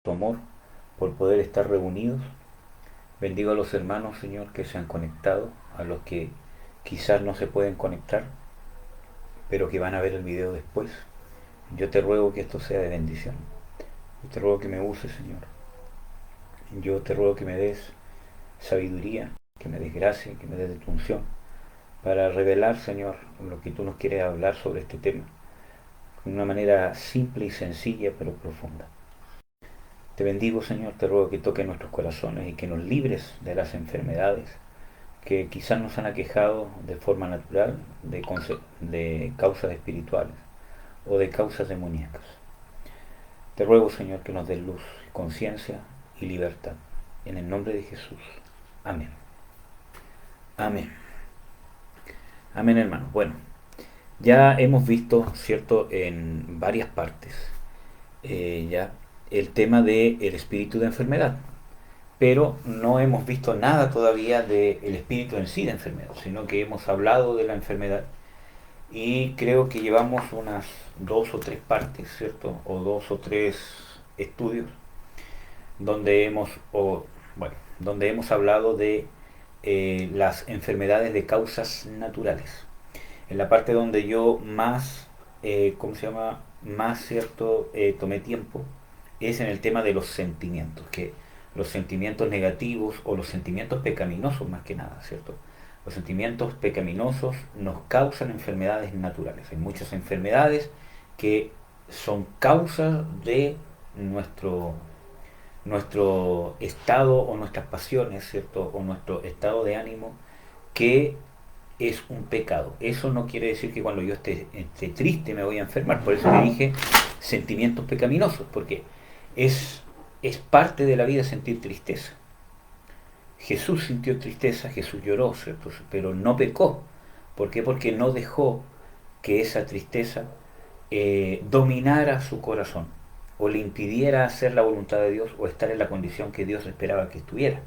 tu amor, por poder estar reunidos. Bendigo a los hermanos, Señor, que se han conectado, a los que quizás no se pueden conectar, pero que van a ver el video después. Yo te ruego que esto sea de bendición. Yo te ruego que me uses, Señor. Yo te ruego que me des sabiduría, que me des gracia, que me des de tu unción, para revelar, Señor, lo que tú nos quieres hablar sobre este tema, de una manera simple y sencilla, pero profunda. Te bendigo, Señor, te ruego que toques nuestros corazones y que nos libres de las enfermedades que quizás nos han aquejado de forma natural, de causas espirituales o de causas demoníacas. Te ruego, Señor, que nos des luz, conciencia y libertad. En el nombre de Jesús. Amén. Amén. Amén, hermano. Bueno, ya hemos visto, ¿cierto?, en varias partes, ya el tema del espíritu de enfermedad, pero no hemos visto nada todavía del espíritu en sí de enfermedad, sino que hemos hablado de la enfermedad y creo que llevamos unas dos o tres partes, ¿cierto? O dos o tres estudios donde donde hemos hablado de las enfermedades de causas naturales. En la parte donde yo más, ¿cómo se llama? Más, ¿cierto? Tomé tiempo es en el tema de los sentimientos, que los sentimientos negativos o los sentimientos pecaminosos más que nada, ¿cierto? Los sentimientos pecaminosos nos causan enfermedades naturales. Hay muchas enfermedades que son causas de nuestro, nuestro estado o nuestras pasiones, ¿cierto? O nuestro estado de ánimo que es un pecado. Eso no quiere decir que cuando yo esté triste me voy a enfermar. Por eso le dije sentimientos pecaminosos, porque es, es parte de la vida sentir tristeza. Jesús sintió tristeza, Jesús lloró, ¿cierto? Pero no pecó. ¿Por qué? Porque no dejó que esa tristeza dominara su corazón o le impidiera hacer la voluntad de Dios o estar en la condición que Dios esperaba que estuviera.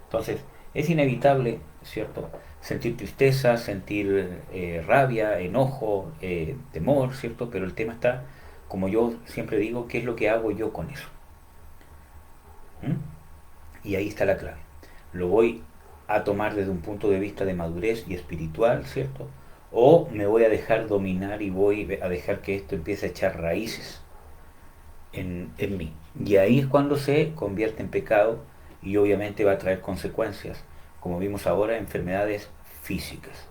Entonces, es inevitable, ¿cierto? Sentir tristeza, sentir rabia, enojo, temor, ¿cierto? Pero el tema está, como yo siempre digo, ¿qué es lo que hago yo con eso? ¿Mm? Y ahí está la clave. Lo voy a tomar desde un punto de vista de madurez y espiritual, ¿cierto? O me voy a dejar dominar y voy a dejar que esto empiece a echar raíces en mí. Y ahí es cuando se convierte en pecado y obviamente va a traer consecuencias, como vimos ahora, enfermedades físicas.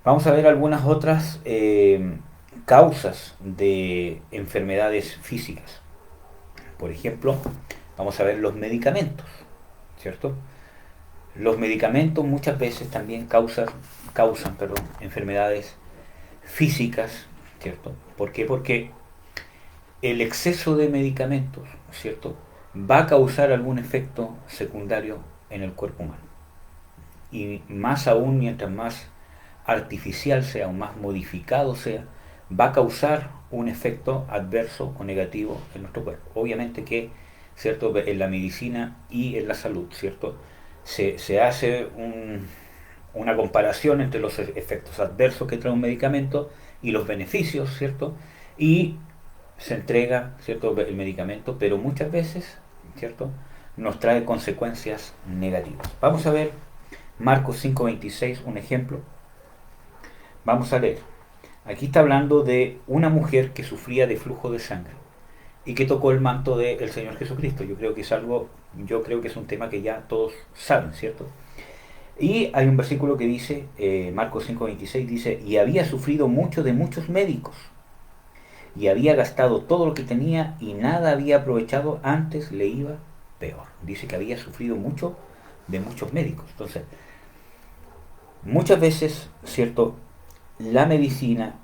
Vamos a ver algunas otras causas de enfermedades físicas. Por ejemplo, vamos a ver los medicamentos, ¿cierto? Los medicamentos muchas veces también causan enfermedades físicas, ¿cierto? ¿Por qué? Porque el exceso de medicamentos, ¿cierto?, va a causar algún efecto secundario en el cuerpo humano. Y más aún, mientras más artificial sea o más modificado sea, va a causar un efecto adverso o negativo en nuestro cuerpo. Obviamente que, ¿cierto?, en la medicina y en la salud, ¿cierto?, se hace una comparación entre los efectos adversos que trae un medicamento y los beneficios, ¿cierto? Y se entrega, ¿cierto?, el medicamento, pero muchas veces, ¿cierto?, nos trae consecuencias negativas. Vamos a ver Marcos 5:26, un ejemplo. Vamos a leer. Aquí está hablando de una mujer que sufría de flujo de sangre y que tocó el manto del Señor Jesucristo. Yo creo que es un tema que ya todos saben, ¿cierto? Y hay un versículo que dice, Marcos 5:26 dice, y había sufrido mucho de muchos médicos y había gastado todo lo que tenía y nada había aprovechado, antes le iba peor. Dice que había sufrido mucho de muchos médicos. Entonces, muchas veces, ¿cierto?, la medicina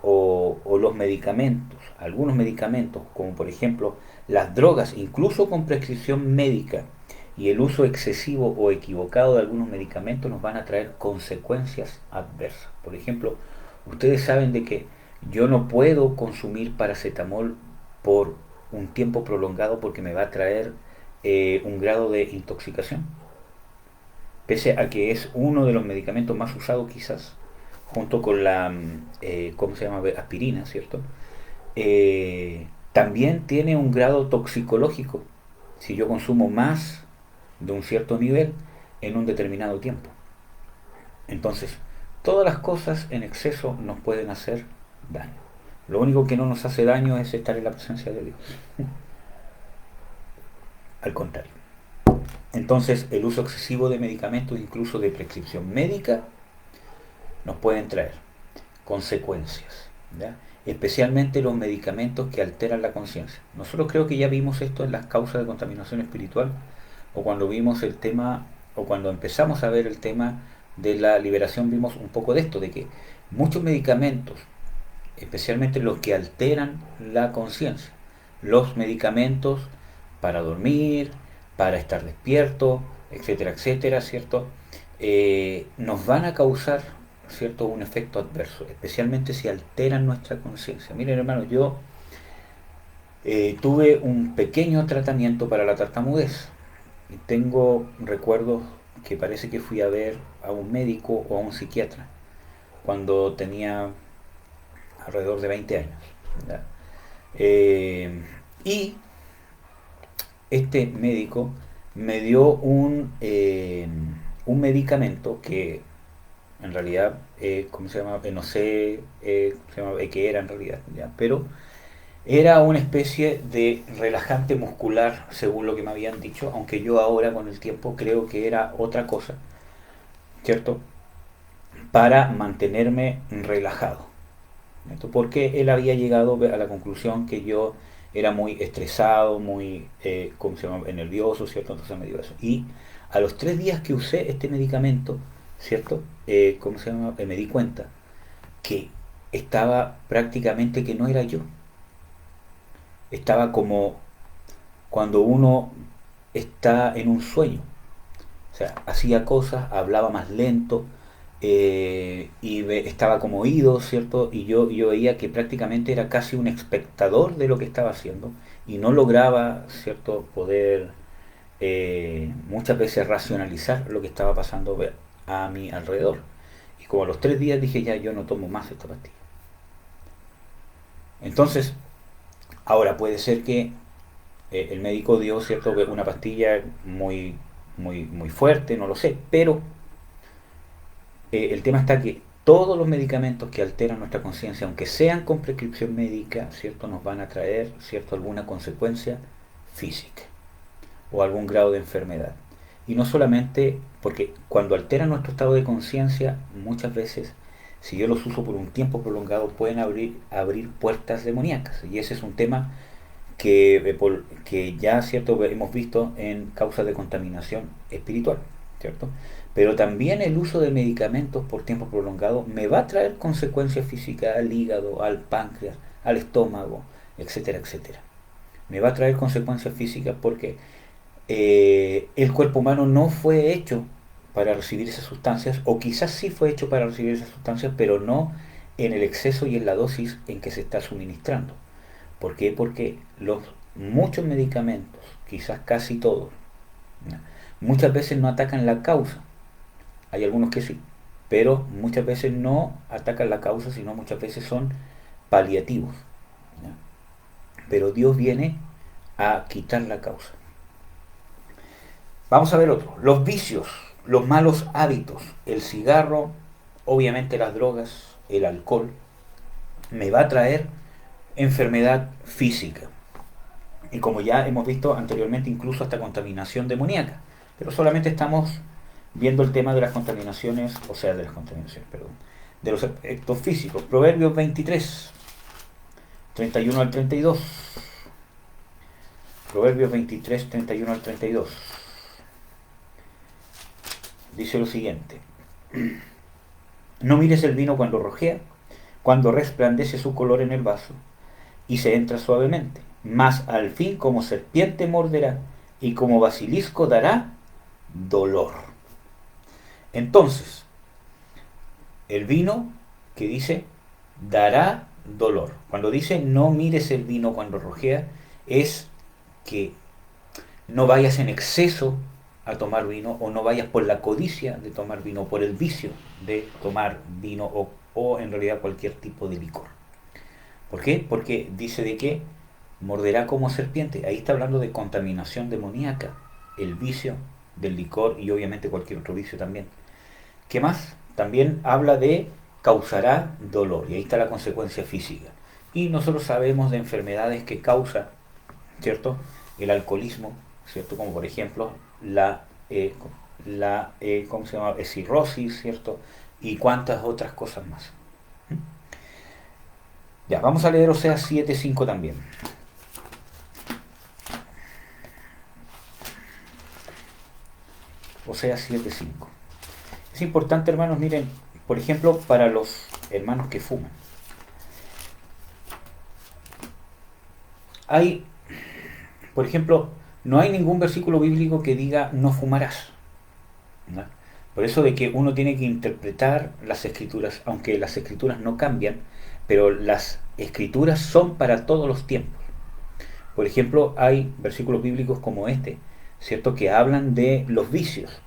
o los medicamentos, algunos medicamentos, como por ejemplo las drogas, incluso con prescripción médica, y el uso excesivo o equivocado de algunos medicamentos nos van a traer consecuencias adversas. Por ejemplo, ustedes saben de que yo no puedo consumir paracetamol por un tiempo prolongado porque me va a traer un grado de intoxicación, pese a que es uno de los medicamentos más usados quizás, junto con la, ¿cómo se llama? Aspirina, ¿cierto? también tiene un grado toxicológico si yo consumo más de un cierto nivel en un determinado tiempo. Entonces, todas las cosas en exceso nos pueden hacer daño. Lo único que no nos hace daño es estar en la presencia de Dios. Al contrario. Entonces, el uso excesivo de medicamentos, incluso de prescripción médica, nos pueden traer consecuencias, ¿ya? Especialmente los medicamentos que alteran la conciencia. Nosotros creo que ya vimos esto en las causas de contaminación espiritual, o cuando vimos el tema, o cuando empezamos a ver el tema de la liberación, vimos un poco de esto, de que muchos medicamentos, especialmente los que alteran la conciencia, los medicamentos para dormir, para estar despierto, etcétera, etcétera, ¿cierto? Nos van a causar, ¿cierto?, un efecto adverso, especialmente si alteran nuestra conciencia. Miren, hermanos, yo tuve un pequeño tratamiento para la tartamudez. Y tengo recuerdos que parece que fui a ver a un médico o a un psiquiatra cuando tenía alrededor de 20 años. ¿Ya? Y este médico me dio un medicamento que en realidad, ¿cómo se llama? No sé se llama, qué era en realidad, ¿ya? Pero era una especie de relajante muscular, según lo que me habían dicho, aunque yo ahora con el tiempo creo que era otra cosa, ¿cierto? Para mantenerme relajado. ¿Cierto? Porque él había llegado a la conclusión que yo era muy estresado, muy, ¿cómo se llama?, nervioso, ¿cierto? Entonces me dio eso. Y a los 3 días que usé este medicamento, ¿cierto? ¿Cómo se llama? Me di cuenta que estaba prácticamente que no era yo. Estaba como cuando uno está en un sueño. O sea, hacía cosas, hablaba más lento, estaba como oído, ¿cierto? Y yo veía que prácticamente era casi un espectador de lo que estaba haciendo y no lograba, ¿cierto?, poder muchas veces racionalizar lo que estaba pasando a mi alrededor. Y como a los 3 días dije, ya, yo no tomo más esta pastilla. Entonces, ahora puede ser que el médico dio, ¿cierto?, una pastilla muy, muy, muy fuerte, no lo sé, pero el tema está que todos los medicamentos que alteran nuestra conciencia, aunque sean con prescripción médica, ¿cierto?, nos van a traer, ¿cierto?, alguna consecuencia física o algún grado de enfermedad. Y no solamente porque cuando alteran nuestro estado de conciencia, muchas veces, si yo los uso por un tiempo prolongado, pueden abrir puertas demoníacas. Y ese es un tema que ya, ¿cierto?, hemos visto en causas de contaminación espiritual, ¿cierto? Pero también el uso de medicamentos por tiempo prolongado me va a traer consecuencias físicas al hígado, al páncreas, al estómago, etcétera, etcétera. Me va a traer consecuencias físicas porque el cuerpo humano no fue hecho para recibir esas sustancias, o quizás sí fue hecho para recibir esas sustancias, pero no en el exceso y en la dosis en que se está suministrando. ¿Por qué? Porque muchos medicamentos, quizás casi todos, ¿no?, muchas veces no atacan la causa. Hay algunos que sí, pero muchas veces no atacan la causa, sino muchas veces son paliativos, ¿no? Pero Dios viene a quitar la causa. Vamos a ver otro. Los vicios, los malos hábitos, el cigarro, obviamente las drogas, el alcohol, me va a traer enfermedad física. Y como ya hemos visto anteriormente, incluso hasta contaminación demoníaca. Pero solamente estamos viendo el tema de las contaminaciones, o sea, de las contaminaciones, perdón, de los efectos físicos. Proverbios 23, 31 al 32. Proverbios 23, 31 al 32. Dice lo siguiente: no mires el vino cuando rojea, cuando resplandece su color en el vaso, y se entra suavemente, mas al fin como serpiente morderá, y como basilisco dará dolor. Entonces, el vino que dice dará dolor. Cuando dice no mires el vino cuando rojea, es que no vayas en exceso a tomar vino, o no vayas por la codicia de tomar vino, por el vicio de tomar vino, o en realidad cualquier tipo de licor. ¿Por qué? Porque dice de que morderá como serpiente. Ahí está hablando de contaminación demoníaca, el vicio del licor y obviamente cualquier otro vicio también. ¿Qué más? También habla de causará dolor y ahí está la consecuencia física. Y nosotros sabemos de enfermedades que causa, ¿cierto? El alcoholismo, ¿cierto? Como por ejemplo ¿cómo se llama? Cirrosis, ¿cierto? Y cuántas otras cosas más. Ya, vamos a leer Oseas 7:5 también. Oseas 7:5. Es importante, hermanos, miren, por ejemplo, para los hermanos que fuman. Hay, por ejemplo, no hay ningún versículo bíblico que diga no fumarás, ¿no? Por eso de que uno tiene que interpretar las escrituras, aunque las escrituras no cambian, pero las escrituras son para todos los tiempos. Por ejemplo, hay versículos bíblicos como este, ¿cierto? Que hablan de los vicios.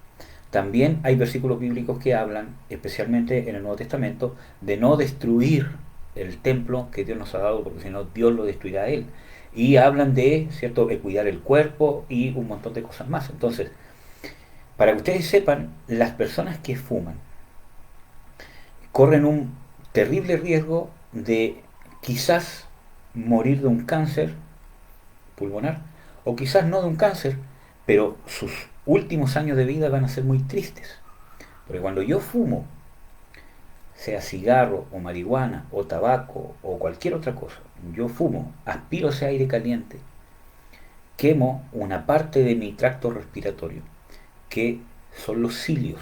También hay versículos bíblicos que hablan, especialmente en el Nuevo Testamento, de no destruir el templo que Dios nos ha dado, porque si no, Dios lo destruirá a él. Y hablan de, ¿cierto?, de cuidar el cuerpo y un montón de cosas más. Entonces, para que ustedes sepan, las personas que fuman corren un terrible riesgo de quizás morir de un cáncer pulmonar, o quizás no de un cáncer, pero sus últimos años de vida van a ser muy tristes. Porque cuando yo fumo, sea cigarro o marihuana o tabaco o cualquier otra cosa, yo fumo, aspiro ese aire caliente, quemo una parte de mi tracto respiratorio, que son los cilios,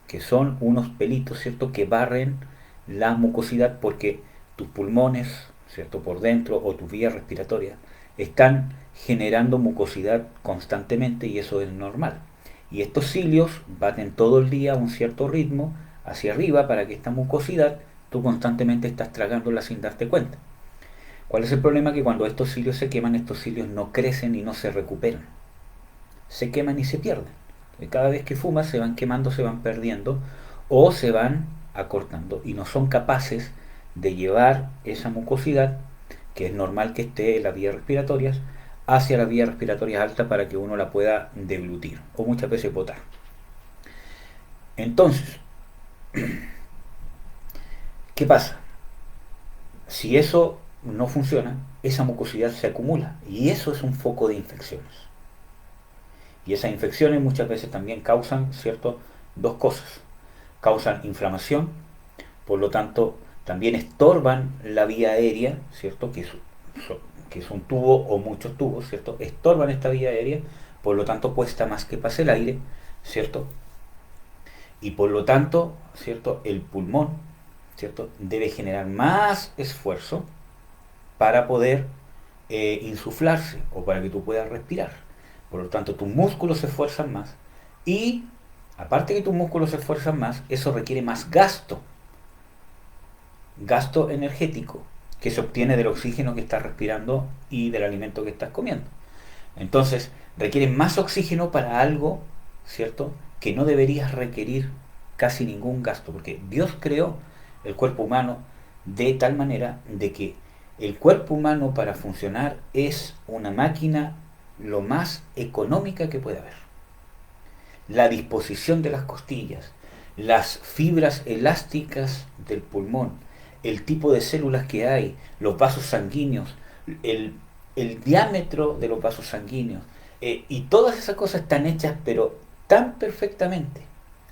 que son unos pelitos, ¿cierto?, que barren la mucosidad porque tus pulmones, ¿cierto?, por dentro o tus vías respiratorias están generando mucosidad constantemente y eso es normal. Y estos cilios baten todo el día a un cierto ritmo hacia arriba para que esta mucosidad tú constantemente estás tragándola sin darte cuenta. ¿Cuál es el problema? Que cuando estos cilios se queman, estos cilios no crecen y no se recuperan. Se queman y se pierden. Cada vez que fumas se van quemando, se van perdiendo o se van acortando y no son capaces de llevar esa mucosidad, que es normal que esté en las vías respiratorias, hacia las vías respiratorias altas para que uno la pueda deglutir o muchas veces botar. Entonces, ¿qué pasa? Si eso no funciona, esa mucosidad se acumula y eso es un foco de infecciones. Y esas infecciones muchas veces también causan, ¿cierto?, dos cosas. Causan inflamación, por lo tanto también estorban la vía aérea, ¿cierto?, que es un tubo o muchos tubos, ¿cierto?, estorban esta vía aérea, por lo tanto cuesta más que pase el aire, ¿cierto? Y por lo tanto, ¿cierto?, el pulmón, ¿cierto?, debe generar más esfuerzo para poder insuflarse o para que tú puedas respirar. Por lo tanto, tus músculos se esfuerzan más y aparte que tus músculos se esfuerzan más, eso requiere más gasto energético que se obtiene del oxígeno que estás respirando y del alimento que estás comiendo. Entonces, requiere más oxígeno para algo, ¿cierto?, que no deberías requerir casi ningún gasto, porque Dios creó el cuerpo humano de tal manera de que el cuerpo humano para funcionar es una máquina lo más económica que puede haber. La disposición de las costillas, las fibras elásticas del pulmón, el tipo de células que hay, los vasos sanguíneos, el, el diámetro de los vasos sanguíneos, y todas esas cosas están hechas pero tan perfectamente.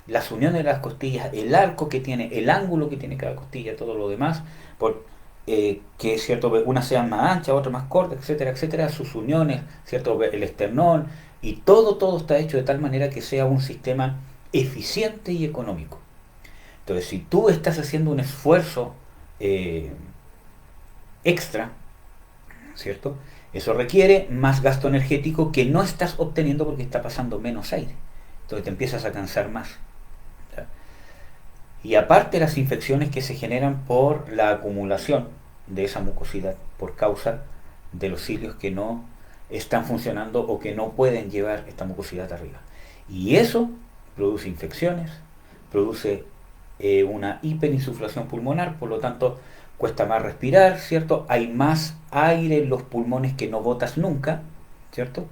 Las uniones de las costillas, el arco que tiene, el ángulo que tiene cada costilla, todo lo demás, por, que cierto, unas sean más anchas, otras más cortas, etcétera, etcétera, sus uniones, cierto, el esternón, y todo está hecho de tal manera que sea un sistema eficiente y económico. Entonces, si tú estás haciendo un esfuerzo eh, extra, ¿cierto? Eso requiere más gasto energético que no estás obteniendo porque está pasando menos aire. Entonces te empiezas a cansar más. ¿Ya? Y aparte las infecciones que se generan por la acumulación de esa mucosidad por causa de los cilios que no están funcionando o que no pueden llevar esta mucosidad arriba. Y eso produce infecciones, produce una hiperinsuflación pulmonar, por lo tanto cuesta más respirar, ¿cierto? Hay más aire en los pulmones que no botas nunca, ¿cierto?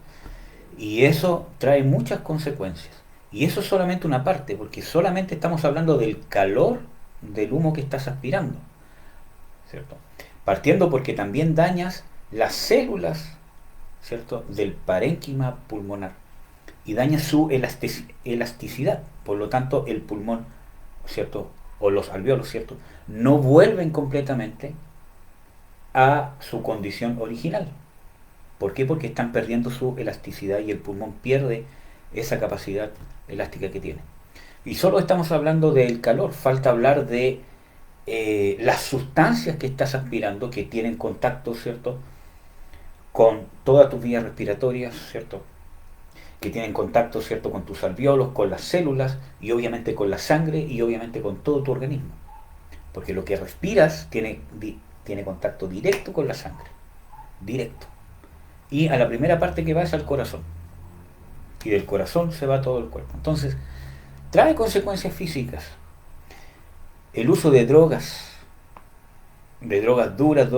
Y eso trae muchas consecuencias. Y eso es solamente una parte, porque solamente estamos hablando del calor del humo que estás aspirando, ¿cierto? Partiendo porque también dañas las células, ¿cierto?, del parénquima pulmonar y daña su elasticidad. Por lo tanto, el pulmón, ¿cierto?, o los alvéolos, ¿cierto?, no vuelven completamente a su condición original. ¿Por qué? Porque están perdiendo su elasticidad y el pulmón pierde esa capacidad elástica que tiene. Y solo estamos hablando del calor, falta hablar de las sustancias que estás aspirando, que tienen contacto, ¿cierto?, con todas tus vías respiratorias, ¿cierto?, que tienen contacto, ¿cierto?, con tus alvéolos, con las células y obviamente con la sangre y obviamente con todo tu organismo. Porque lo que respiras tiene contacto directo con la sangre, directo. Y a la primera parte que va es al corazón. Y del corazón se va todo el cuerpo. Entonces, trae consecuencias físicas. El uso de drogas duras,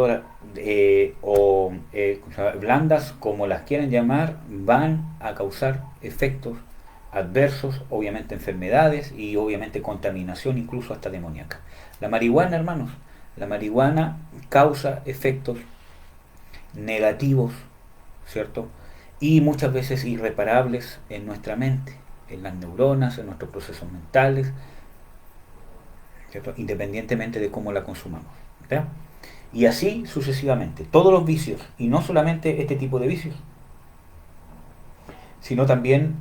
blandas, como las quieren llamar, van a causar efectos adversos, obviamente enfermedades y obviamente contaminación, incluso hasta demoníaca. La marihuana, hermanos, la marihuana causa efectos negativos, ¿cierto? Y muchas veces irreparables en nuestra mente, en las neuronas, en nuestros procesos mentales, ¿cierto?, independientemente de cómo la consumamos, ¿verdad? Y así sucesivamente. Todos los vicios, y no solamente este tipo de vicios, sino también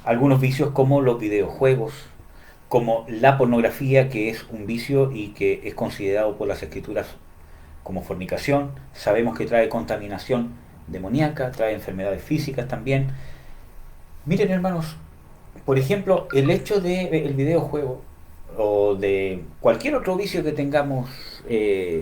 algunos vicios como los videojuegos, como la pornografía, que es un vicio y que es considerado por las escrituras como fornicación. Sabemos que trae contaminación demoníaca, trae enfermedades físicas también. Miren, hermanos, por ejemplo, el hecho del videojuego o de cualquier otro vicio que tengamos,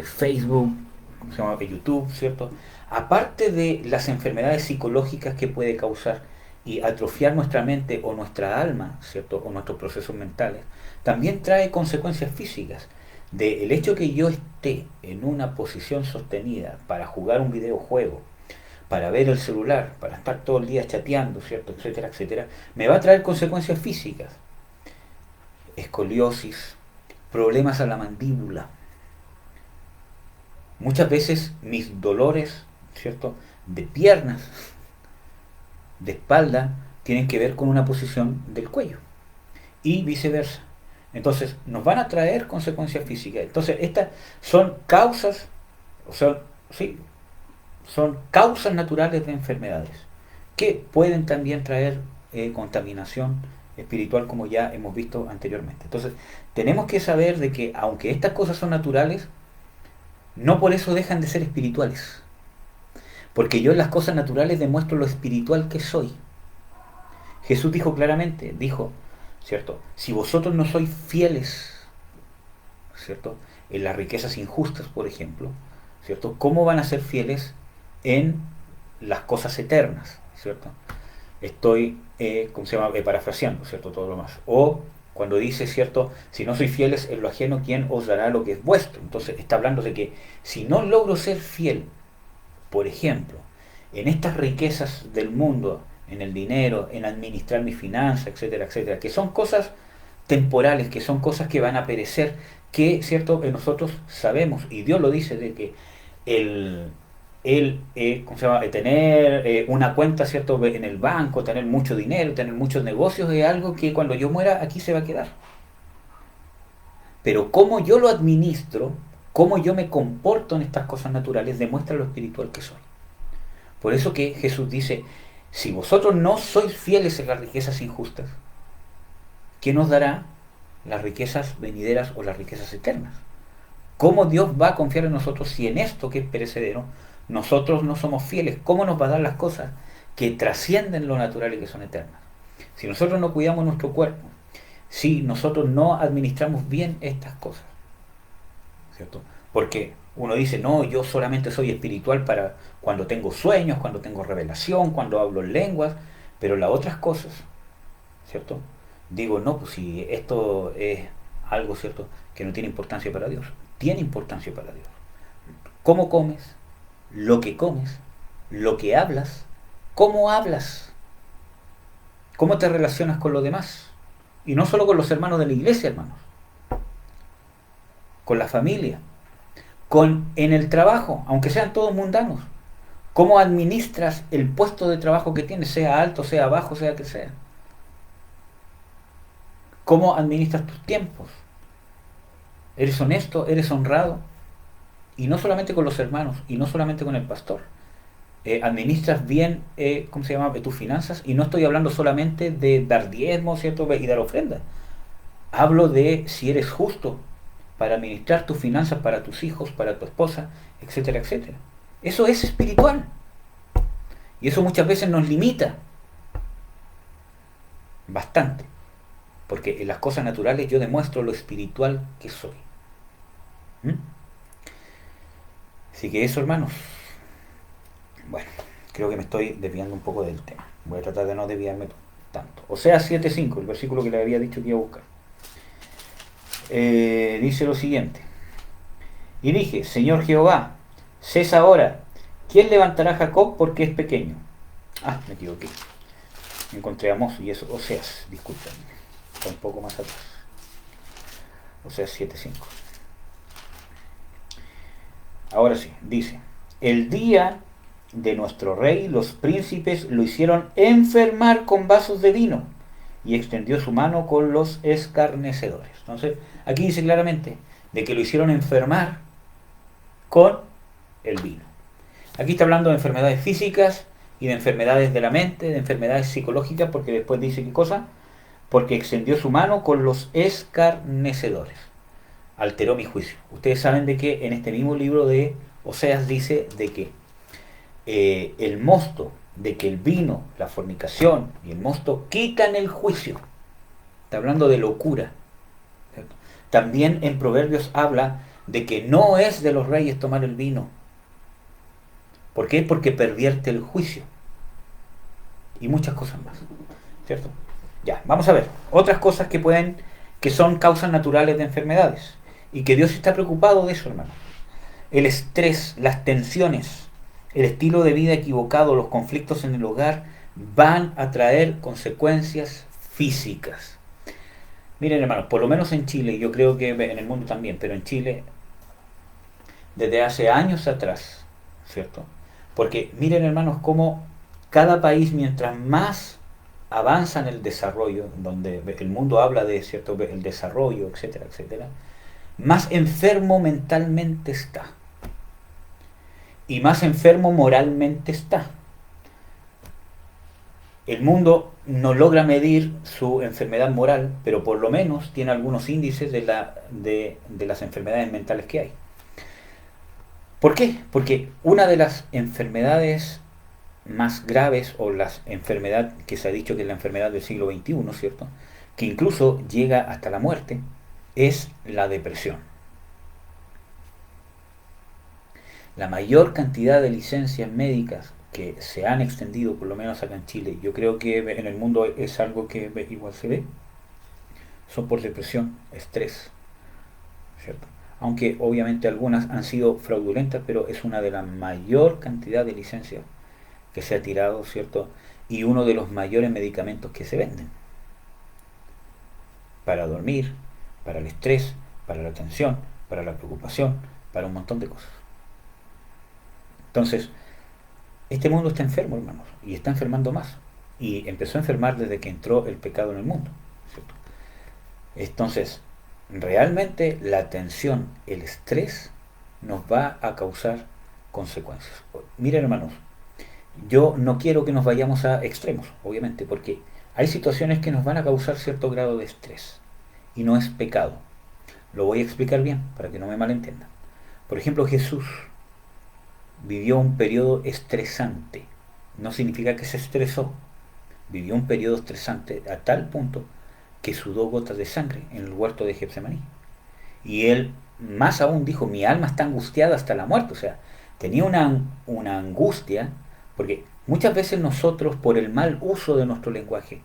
Facebook, ¿cómo se llama?, YouTube, ¿cierto? Aparte de las enfermedades psicológicas que puede causar y atrofiar nuestra mente o nuestra alma, ¿cierto?, o nuestros procesos mentales, también trae consecuencias físicas. Del hecho que yo esté en una posición sostenida para jugar un videojuego, para ver el celular, para estar todo el día chateando, ¿cierto?, etcétera, etcétera, me va a traer consecuencias físicas. Escoliosis, problemas a la mandíbula. Muchas veces mis dolores, ¿cierto?, de piernas, de espalda, tienen que ver con una posición del cuello y viceversa. Entonces, nos van a traer consecuencias físicas. Entonces, estas son causas, o sea, sí, son causas naturales de enfermedades que pueden también traer contaminación espiritual, como ya hemos visto anteriormente. Entonces, tenemos que saber de que aunque estas cosas son naturales, no por eso dejan de ser espirituales. Porque yo en las cosas naturales demuestro lo espiritual que soy. Jesús dijo claramente, dijo, ¿cierto?, si vosotros no sois fieles, ¿cierto?, en las riquezas injustas, por ejemplo, ¿cierto?, ¿cómo van a ser fieles en las cosas eternas? ¿Cierto? Estoy, ¿cómo se llama?, parafraseando, ¿cierto?, todo lo más. O cuando dice, ¿cierto?, si no sois fieles en lo ajeno, ¿quién os dará lo que es vuestro? Entonces está hablando de que si no logro ser fiel, por ejemplo, en estas riquezas del mundo, en el dinero, en administrar mis finanzas, etcétera, etcétera, que son cosas temporales, que son cosas que van a perecer, que, ¿cierto?, nosotros sabemos, y Dios lo dice, de que ¿cómo se llama?, tener una cuenta, ¿cierto?, en el banco, tener mucho dinero, tener muchos negocios, es algo que cuando yo muera aquí se va a quedar. Pero cómo yo lo administro, cómo yo me comporto en estas cosas naturales, demuestra lo espiritual que soy. Por eso que Jesús dice, si vosotros no sois fieles en las riquezas injustas, ¿quién os dará las riquezas venideras o las riquezas eternas? ¿Cómo Dios va a confiar en nosotros si en esto que es perecedero nosotros no somos fieles? ¿Cómo nos va a dar las cosas que trascienden lo natural y que son eternas? Si nosotros no cuidamos nuestro cuerpo, si nosotros no administramos bien estas cosas, ¿cierto? Porque uno dice, no, yo solamente soy espiritual para cuando tengo sueños, cuando tengo revelación, cuando hablo en lenguas, pero las otras cosas, ¿cierto? Digo, no, pues si esto es algo, ¿cierto?, que no tiene importancia para Dios. tiene importancia para Dios. Cómo comes, lo que hablas, cómo hablas, cómo te relacionas con los demás. Y no solo con los hermanos de la iglesia, hermanos, con la familia, en el trabajo, aunque sean todos mundanos. Cómo administras el puesto de trabajo que tienes, sea alto, sea bajo, sea que sea. Cómo administras tus tiempos. ¿Eres honesto? ¿Eres honrado? Y no solamente con los hermanos, y no solamente con el pastor. Administras bien, ¿cómo se llama?, tus finanzas. Y no estoy hablando solamente de dar diezmos, ¿cierto?, y dar ofrenda. Hablo de si eres justo para administrar tus finanzas para tus hijos, para tu esposa, etcétera, etcétera. Eso es espiritual. Y eso muchas veces nos limita bastante. Porque en las cosas naturales yo demuestro lo espiritual que soy. ¿Mm? Así que eso, hermanos. Bueno, creo que me estoy desviando un poco del tema. Voy a tratar de no desviarme tanto. Oseas 7:5, el versículo que le había dicho que iba a buscar. Dice lo siguiente. Y dije, Señor Jehová, cesa ahora. ¿Quién levantará a Jacob porque es pequeño? Ah, me equivoqué. Encontré a Amós y eso, Oseas, discúlpenme. Está un poco más atrás. Oseas 7:5. Ahora sí, dice, el día de nuestro rey, los príncipes lo hicieron enfermar con vasos de vino y extendió su mano con los escarnecedores. Entonces, aquí dice claramente de que lo hicieron enfermar con el vino. Aquí está hablando de enfermedades físicas y de enfermedades de la mente, de enfermedades psicológicas, porque después dice qué cosa, porque extendió su mano con los escarnecedores. Alteró mi juicio. Ustedes saben de que en este mismo libro de Oseas dice de que el mosto, de que el vino, la fornicación y el mosto quitan el juicio. Está hablando de locura. ¿Cierto? También en Proverbios habla de que no es de los reyes tomar el vino. ¿Por qué? Porque pervierte el juicio. Y muchas cosas más. ¿Cierto? Ya, vamos a ver. Otras cosas que son causas naturales de enfermedades. Y que Dios está preocupado de eso, hermano. El estrés, las tensiones, el estilo de vida equivocado, los conflictos en el hogar van a traer consecuencias físicas. Miren, hermanos, por lo menos en Chile, yo creo que en el mundo también, pero en Chile, desde hace años atrás, ¿cierto? Porque miren, hermanos, cómo cada país, mientras más avanza en el desarrollo, donde el mundo habla de, ¿cierto?, el desarrollo, etcétera, etcétera, más enfermo mentalmente está. Y más enfermo moralmente está. El mundo no logra medir su enfermedad moral, pero por lo menos tiene algunos índices de las enfermedades mentales que hay. ¿Por qué? Porque una de las enfermedades más graves, o la enfermedad que se ha dicho que es la enfermedad del siglo XXI, ¿cierto?, que incluso llega hasta la muerte, es la depresión. La mayor cantidad de licencias médicas que se han extendido, por lo menos acá en Chile, yo creo que en el mundo es algo que igual se ve, son por depresión, estrés, ¿cierto? Aunque obviamente algunas han sido fraudulentas, pero es una de la mayor cantidad de licencias que se ha tirado, ¿cierto? Y uno de los mayores medicamentos que se venden. Para dormir, para el estrés, para la tensión, para la preocupación, para un montón de cosas. Entonces, este mundo está enfermo, hermanos, y está enfermando más. Y empezó a enfermar desde que entró el pecado en el mundo, ¿cierto? Entonces, realmente la tensión, el estrés, nos va a causar consecuencias. Miren, hermanos, yo no quiero que nos vayamos a extremos, obviamente, porque hay situaciones que nos van a causar cierto grado de estrés, y no es pecado. Lo voy a explicar bien, para que no me malentiendan. Por ejemplo, Jesús vivió un periodo estresante. No significa que se estresó. Vivió un periodo estresante a tal punto que sudó gotas de sangre en el huerto de Getsemaní. Y él más aún dijo, mi alma está angustiada hasta la muerte. O sea, tenía una angustia, porque muchas veces nosotros, por el mal uso de nuestro lenguaje,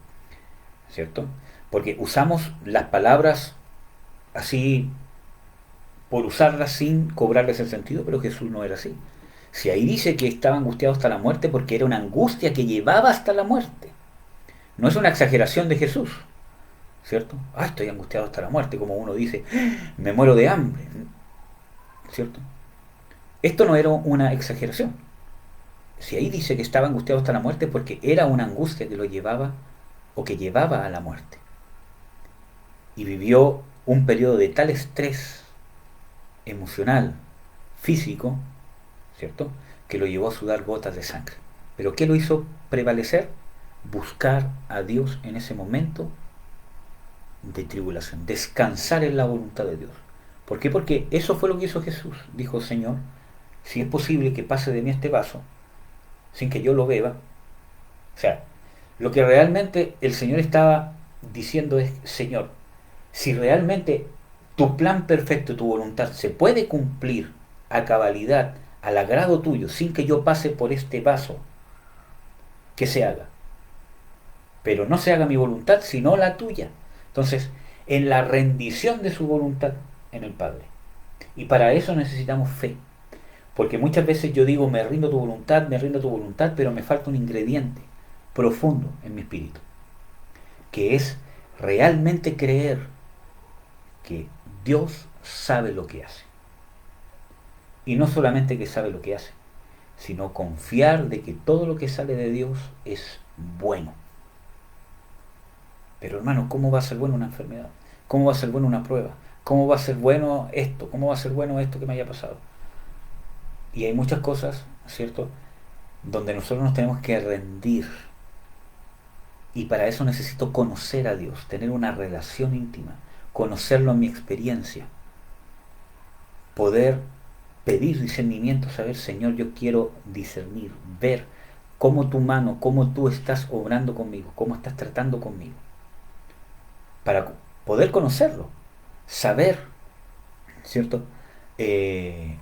¿cierto?, porque usamos las palabras así por usarlas sin cobrarles el sentido, pero Jesús no era así. Si ahí dice que estaba angustiado hasta la muerte porque era una angustia que llevaba hasta la muerte. No es una exageración de Jesús, ¿cierto? Ah, estoy angustiado hasta la muerte, como uno dice, me muero de hambre, ¿cierto? Esto no era una exageración. Si ahí dice que estaba angustiado hasta la muerte porque era una angustia que lo llevaba o que llevaba a la muerte. Y vivió un periodo de tal estrés emocional, físico, ¿cierto? Que lo llevó a sudar gotas de sangre. ¿Pero qué lo hizo prevalecer? Buscar a Dios en ese momento de tribulación, descansar en la voluntad de Dios. ¿Por qué? Porque eso fue lo que hizo Jesús. Dijo, Señor, si es posible que pase de mí este vaso, sin que yo lo beba. O sea, lo que realmente el Señor estaba diciendo es, Señor, si realmente tu plan perfecto, tu voluntad se puede cumplir a cabalidad, al agrado tuyo, sin que yo pase por este vaso, que se haga. Pero no se haga mi voluntad, sino la tuya. Entonces, en la rendición de su voluntad en el Padre. Y para eso necesitamos fe. Porque muchas veces yo digo, me rindo tu voluntad, pero me falta un ingrediente profundo en mi espíritu, que es realmente creer que Dios sabe lo que hace. Y no solamente que sabe lo que hace, sino confiar de que todo lo que sale de Dios es bueno. Pero hermano, ¿cómo va a ser bueno una enfermedad? ¿Cómo va a ser bueno una prueba? ¿Cómo va a ser bueno esto? ¿Cómo va a ser bueno esto que me haya pasado? Y hay muchas cosas, ¿cierto?, donde nosotros nos tenemos que rendir. Y para eso necesito conocer a Dios, tener una relación íntima, conocerlo en mi experiencia, poder pedir discernimiento, saber, Señor, yo quiero discernir, ver cómo tu mano, cómo tú estás obrando conmigo, cómo estás tratando conmigo, para poder conocerlo, saber, ¿cierto?,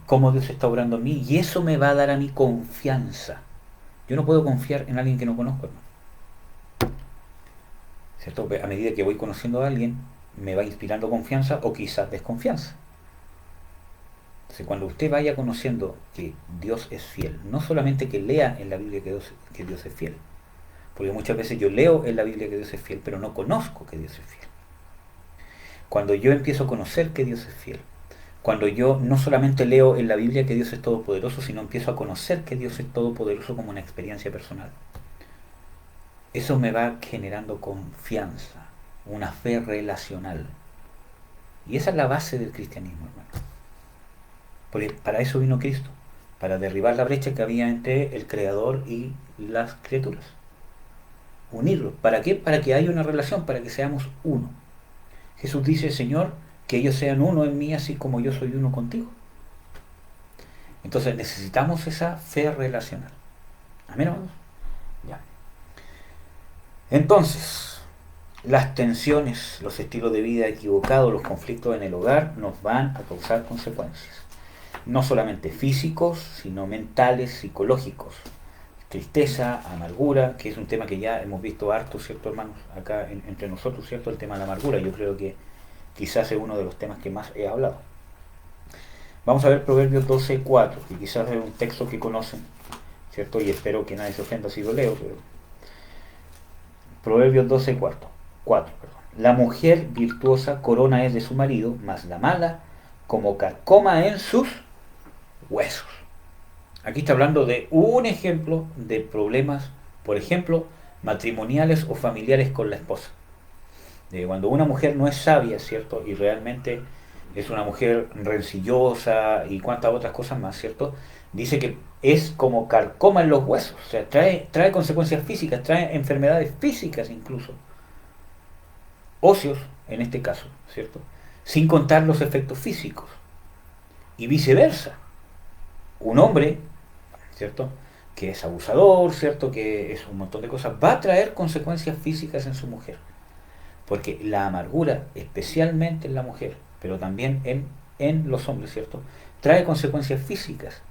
cómo Dios está obrando en mí, y eso me va a dar a mí confianza. Yo no puedo confiar en alguien que no conozco, hermano, ¿cierto? A medida que voy conociendo a alguien, me va inspirando confianza o quizás desconfianza. Entonces, cuando usted vaya conociendo que Dios es fiel, no solamente que lea en la Biblia que Dios es fiel, porque muchas veces yo leo en la Biblia que Dios es fiel, pero no conozco que Dios es fiel. Cuando yo empiezo a conocer que Dios es fiel, cuando yo no solamente leo en la Biblia que Dios es todopoderoso, sino empiezo a conocer que Dios es todopoderoso como una experiencia personal, eso me va generando confianza, una fe relacional. Y esa es la base del cristianismo, hermano. Porque para eso vino Cristo, para derribar la brecha que había entre el Creador y las criaturas. Unirlos. ¿Para qué? Para que haya una relación, para que seamos uno. Jesús dice, Señor, que ellos sean uno en mí, así como yo soy uno contigo. Entonces necesitamos esa fe relacional. ¿Amén, hermanos? Ya. Entonces, las tensiones, los estilos de vida equivocados, los conflictos en el hogar nos van a causar consecuencias. No solamente físicos, sino mentales, psicológicos. Tristeza, amargura, que es un tema que ya hemos visto harto, ¿cierto, hermanos? Acá entre nosotros, ¿cierto? El tema de la amargura, yo creo que quizás es uno de los temas que más he hablado. Vamos a ver Proverbios 12:4, que quizás es un texto que conocen, ¿cierto? Y espero que nadie se ofenda si lo leo, pero Proverbios 12:4. La mujer virtuosa corona es de su marido, mas la mala como carcoma en sus huesos. Aquí está hablando de un ejemplo de problemas, por ejemplo, matrimoniales o familiares con la esposa. De cuando una mujer no es sabia, ¿cierto? Y realmente es una mujer rencillosa y cuantas otras cosas más, ¿cierto? Dice que es como carcoma en los huesos, o sea, trae consecuencias físicas, trae enfermedades físicas incluso, óseos en este caso, ¿cierto? Sin contar los efectos físicos. Y viceversa. Un hombre, ¿cierto?, que es abusador, ¿cierto?, que es un montón de cosas, va a traer consecuencias físicas en su mujer. Porque la amargura, especialmente en la mujer, pero también en los hombres, ¿cierto?, trae consecuencias físicas.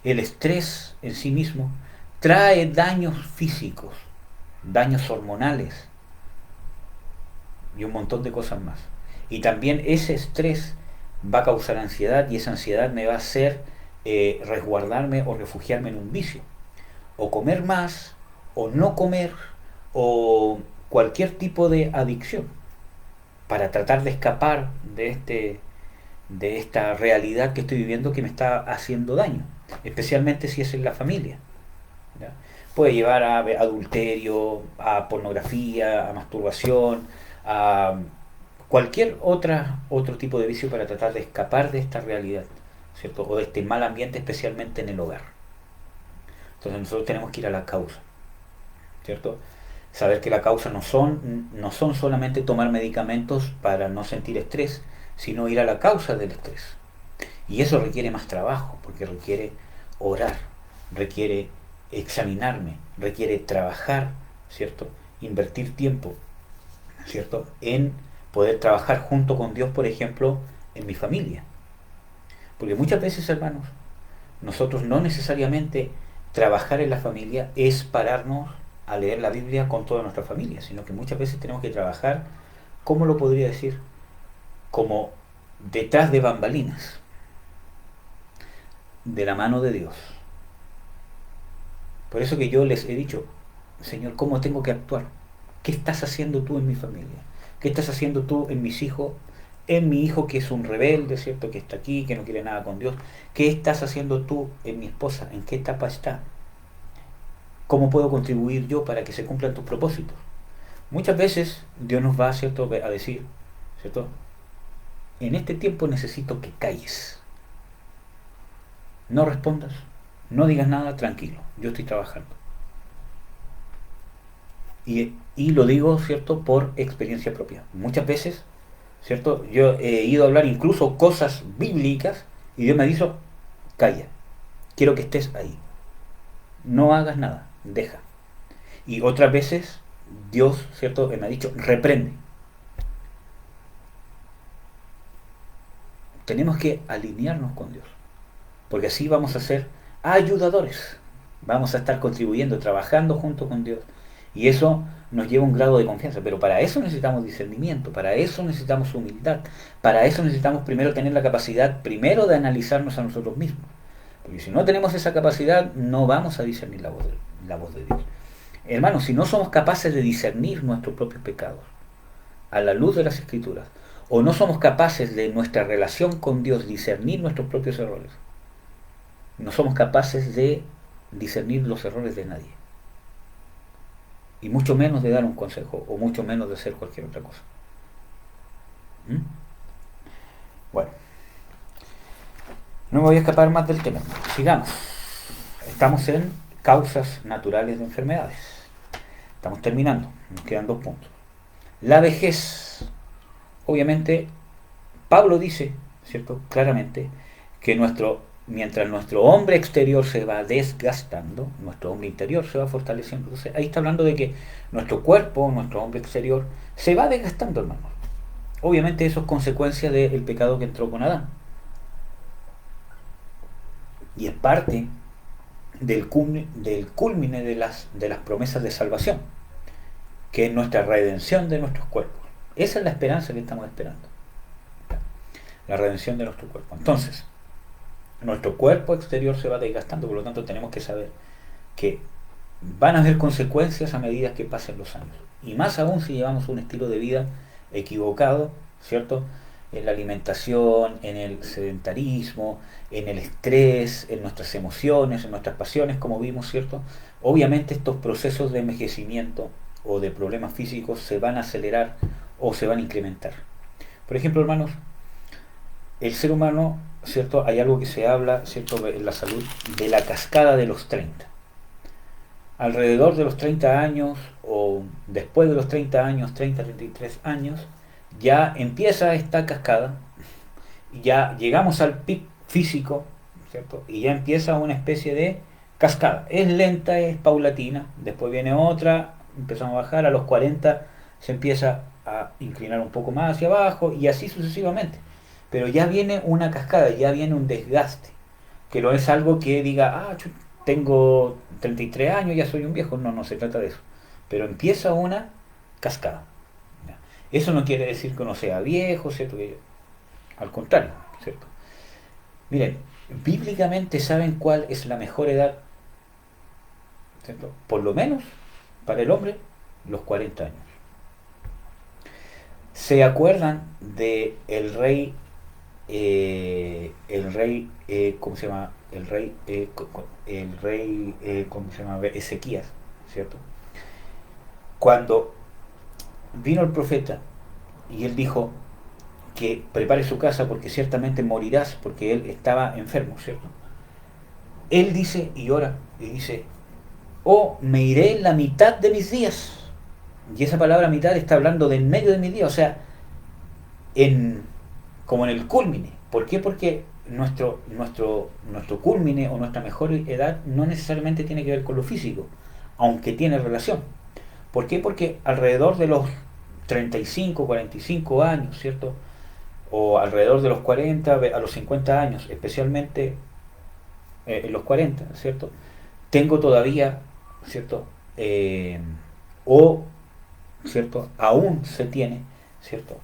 El estrés en sí mismo trae daños físicos, daños hormonales y un montón de cosas más. Y también ese estrés va a causar ansiedad y esa ansiedad me va a hacer resguardarme o refugiarme en un vicio. O comer más, o no comer, o cualquier tipo de adicción para tratar de escapar de esta realidad que estoy viviendo que me está haciendo daño, especialmente si es en la familia. ¿Ya? Puede llevar a adulterio, a pornografía, a masturbación, a cualquier otro tipo de vicio para tratar de escapar de esta realidad, ¿cierto? O de este mal ambiente, especialmente en el hogar. Entonces nosotros tenemos que ir a la causa, ¿cierto? Saber que la causa no son solamente tomar medicamentos para no sentir estrés, sino ir a la causa del estrés. Y eso requiere más trabajo, porque requiere orar, requiere examinarme, requiere trabajar, ¿cierto? Invertir tiempo, ¿cierto? En poder trabajar junto con Dios, por ejemplo, en mi familia. Porque muchas veces, hermanos, nosotros no necesariamente trabajar en la familia es pararnos a leer la Biblia con toda nuestra familia, sino que muchas veces tenemos que trabajar, ¿cómo lo podría decir? Como detrás de bambalinas, de la mano de Dios. Por eso que yo les he dicho, Señor, ¿cómo tengo que actuar? ¿Qué estás haciendo tú en mi familia? ¿Qué estás haciendo tú en mis hijos? En mi hijo que es un rebelde, ¿cierto? Que está aquí, que no quiere nada con Dios. ¿Qué estás haciendo tú en mi esposa? ¿En qué etapa está? ¿Cómo puedo contribuir yo para que se cumplan tus propósitos? Muchas veces Dios nos va, ¿cierto?, a decir, ¿cierto? En este tiempo necesito que calles. No respondas, no digas nada, tranquilo. Yo estoy trabajando. Y lo digo, ¿cierto?, por experiencia propia. Muchas veces, ¿cierto?, yo he ido a hablar incluso cosas bíblicas y Dios me dijo, calla, quiero que estés ahí. No hagas nada, deja. Y otras veces Dios, ¿cierto?, me ha dicho, reprende. Tenemos que alinearnos con Dios, porque así vamos a ser ayudadores. Vamos a estar contribuyendo, trabajando junto con Dios. Y eso nos lleva a un grado de confianza. Pero para eso necesitamos discernimiento, para eso necesitamos humildad, para eso necesitamos primero tener la capacidad, primero de analizarnos a nosotros mismos. Porque si no tenemos esa capacidad, no vamos a discernir la voz de Dios. Hermanos, si no somos capaces de discernir nuestros propios pecados a la luz de las Escrituras, o no somos capaces de nuestra relación con Dios discernir nuestros propios errores, no somos capaces de discernir los errores de nadie. Y mucho menos de dar un consejo, o mucho menos de hacer cualquier otra cosa. ¿Mm? Bueno, no me voy a escapar más del tema. Sigamos. Estamos en causas naturales de enfermedades. Estamos terminando. Nos quedan 2 puntos. La vejez. Obviamente, Pablo dice, ¿cierto?, claramente, que mientras nuestro hombre exterior se va desgastando, nuestro hombre interior se va fortaleciendo. Entonces, ahí está hablando de que nuestro cuerpo, nuestro hombre exterior, se va desgastando, hermano. Obviamente eso es consecuencia del pecado que entró con Adán. Y es parte del culmine de las promesas de salvación, que es nuestra redención de nuestros cuerpos. Esa es la esperanza que estamos esperando. La redención de nuestro cuerpo. Entonces, nuestro cuerpo exterior se va desgastando, por lo tanto tenemos que saber que van a haber consecuencias a medida que pasen los años. Y más aún si llevamos un estilo de vida equivocado, ¿cierto? En la alimentación, en el sedentarismo, en el estrés, en nuestras emociones, en nuestras pasiones, como vimos, ¿cierto? Obviamente estos procesos de envejecimiento o de problemas físicos se van a acelerar o se van a incrementar. Por ejemplo, hermanos, el ser humano, ¿cierto? Hay algo que se habla, ¿cierto?, en la salud, de la cascada de los 30. Alrededor de los 30 años o después de los 30 años, 30, 33 años, ya empieza esta cascada, ya llegamos al pic físico, ¿cierto? Y ya empieza una especie de cascada. Es lenta, es paulatina, después viene otra, empezamos a bajar, a los 40 se empieza a inclinar un poco más hacia abajo y así sucesivamente. Pero ya viene una cascada, ya viene un desgaste, que no es algo que diga, tengo 33 años, ya soy un viejo. No, no se trata de eso. Pero empieza una cascada. Eso no quiere decir que uno sea viejo, ¿cierto? Al contrario. ¿cierto? Miren, bíblicamente saben cuál es la mejor edad, ¿cierto? Por lo menos para el hombre, los 40 años. ¿Se acuerdan de ¿cómo se llama? ¿Cómo se llama? Ezequías, ¿cierto? Cuando vino el profeta y él dijo que prepare su casa porque ciertamente morirás, porque él estaba enfermo, ¿cierto? Él dice y ora y dice, oh, me iré en la mitad de mis días. Y esa palabra mitad está hablando de en medio de mis días, o sea, en, como en el culmine. ¿Por qué? Porque nuestro culmine o nuestra mejor edad no necesariamente tiene que ver con lo físico, aunque tiene relación. ¿Por qué? Porque alrededor de los 35, 45 años, ¿cierto? O alrededor de los 40 a los 50 años, especialmente en los 40, ¿cierto? Tengo todavía, ¿cierto? O, ¿cierto? Aún se tiene, ¿cierto?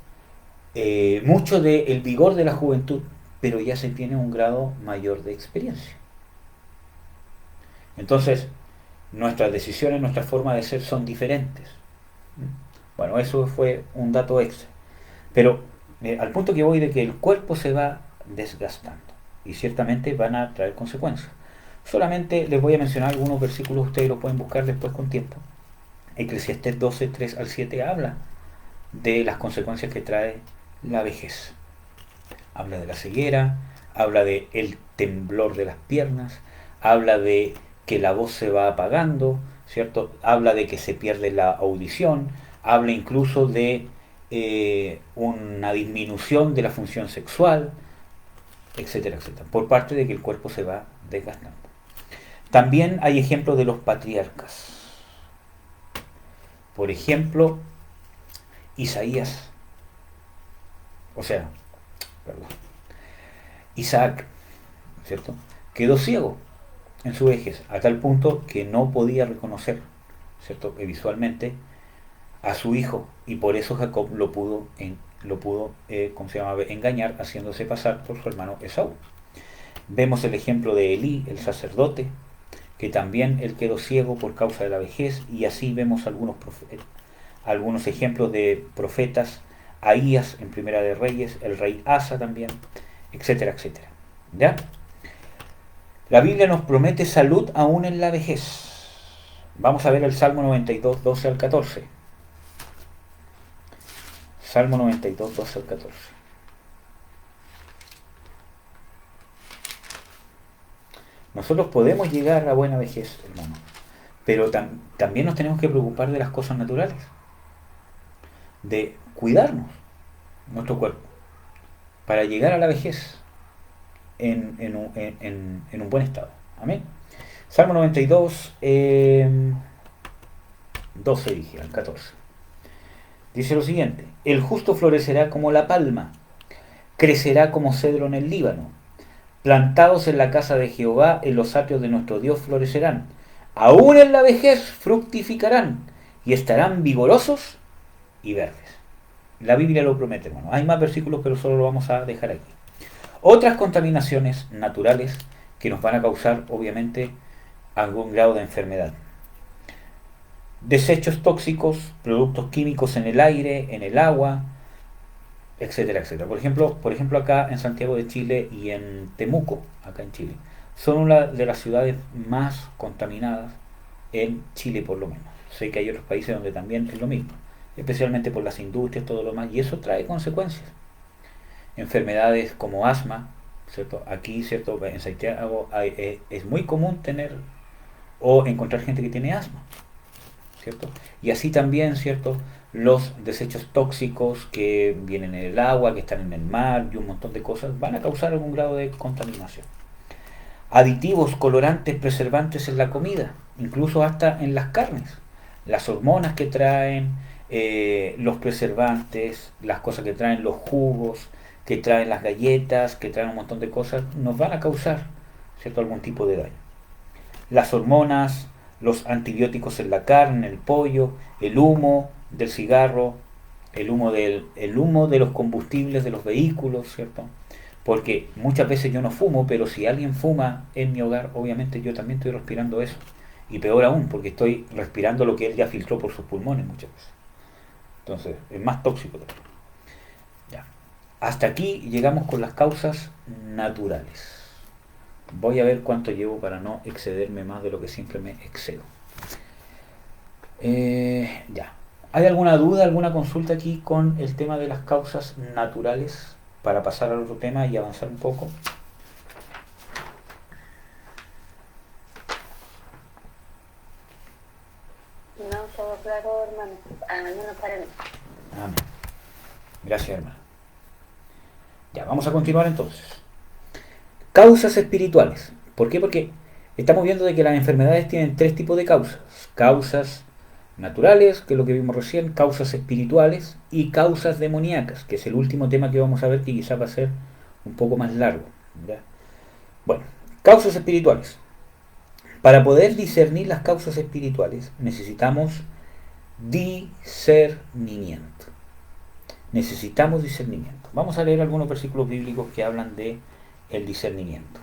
Mucho del vigor de la juventud, pero ya se tiene un grado mayor de experiencia. Entonces, nuestras decisiones, nuestra forma de ser son diferentes. Bueno, eso fue un dato extra. Pero al punto que voy de que el cuerpo se va desgastando y ciertamente van a traer consecuencias. Solamente les voy a mencionar algunos versículos, ustedes los pueden buscar después con tiempo. Eclesiastés 12, 3 al 7 habla de las consecuencias que trae la vejez. Habla de la ceguera, habla de el temblor de las piernas, habla de que la voz se va apagando, ¿cierto? Habla de que se pierde la audición, habla incluso de una disminución de la función sexual, etcétera, etcétera, por parte de que el cuerpo se va desgastando. También hay ejemplos de los patriarcas. Por ejemplo, Isaías, o sea, perdón, Isaac, ¿cierto? Quedó ciego en su vejez, a tal punto que no podía reconocer, ¿cierto? Visualmente a su hijo, y por eso Jacob lo pudo ¿cómo se llama? Engañar, haciéndose pasar por su hermano Esaú. Vemos el ejemplo de Elí, el sacerdote, que también él quedó ciego por causa de la vejez, y así vemos algunos ejemplos de profetas, Ahías en Primera de Reyes, el rey Asa también, etcétera, etcétera. ¿Ya? La Biblia nos promete salud aún en la vejez. Vamos a ver el Salmo 92, 12 al 14. Salmo 92, 12 al 14. Nosotros podemos llegar a buena vejez, hermano, pero también nos tenemos que preocupar de las cosas naturales, de cuidarnos, nuestro cuerpo, para llegar a la vejez en un buen estado. Amén. Salmo 92, 12 dije, al 14. Dice lo siguiente: el justo florecerá como la palma, crecerá como cedro en el Líbano. Plantados en la casa de Jehová, en los atrios de nuestro Dios florecerán. Aún en la vejez fructificarán y estarán vigorosos y verdes. La Biblia lo promete, hermano. Hay más versículos, pero solo lo vamos a dejar aquí. Otras contaminaciones naturales que nos van a causar, obviamente, algún grado de enfermedad. Desechos tóxicos, productos químicos en el aire, en el agua, etcétera, etcétera. Por ejemplo, acá en Santiago de Chile y en Temuco, acá en Chile, son una de las ciudades más contaminadas en Chile, por lo menos. Sé que hay otros países donde también es lo mismo, especialmente por las industrias, todo lo más, y eso trae consecuencias. Enfermedades como asma, ¿cierto? Aquí, ¿cierto? En Santiago es muy común tener o encontrar gente que tiene asma, ¿cierto? Y así también, ¿cierto? Los desechos tóxicos que vienen en el agua, que están en el mar y un montón de cosas van a causar algún grado de contaminación. Aditivos, colorantes, preservantes en la comida, incluso hasta en las carnes. Las hormonas que traen, los preservantes, las cosas que traen los jugos, que traen las galletas, que traen un montón de cosas, nos van a causar, ¿cierto?, algún tipo de daño. Las hormonas, los antibióticos en la carne, el pollo, el humo del cigarro, el humo de los combustibles de los vehículos, ¿cierto? Porque muchas veces yo no fumo, pero si alguien fuma en mi hogar, obviamente yo también estoy respirando eso. Y peor aún, porque estoy respirando lo que él ya filtró por sus pulmones muchas veces. Entonces, es más tóxico todavía. Ya. Hasta aquí llegamos con las causas naturales. Voy a ver cuánto llevo para no excederme más de lo que siempre me excedo. Ya. ¿Hay alguna duda, alguna consulta aquí con el tema de las causas naturales para pasar al otro tema y avanzar un poco? No, todo claro, hermano. Al menos para mí. Amén. Gracias, hermano. Ya, vamos a continuar entonces. Causas espirituales. ¿Por qué? Porque estamos viendo de que las enfermedades tienen tres tipos de causas. Causas naturales, que es lo que vimos recién, causas espirituales y causas demoníacas, que es el último tema que vamos a ver, que quizás va a ser un poco más largo. ¿Ya? Bueno, causas espirituales. Para poder discernir las causas espirituales necesitamos discernimiento. Necesitamos discernimiento. Vamos a leer algunos versículos bíblicos que hablan de el discernimiento.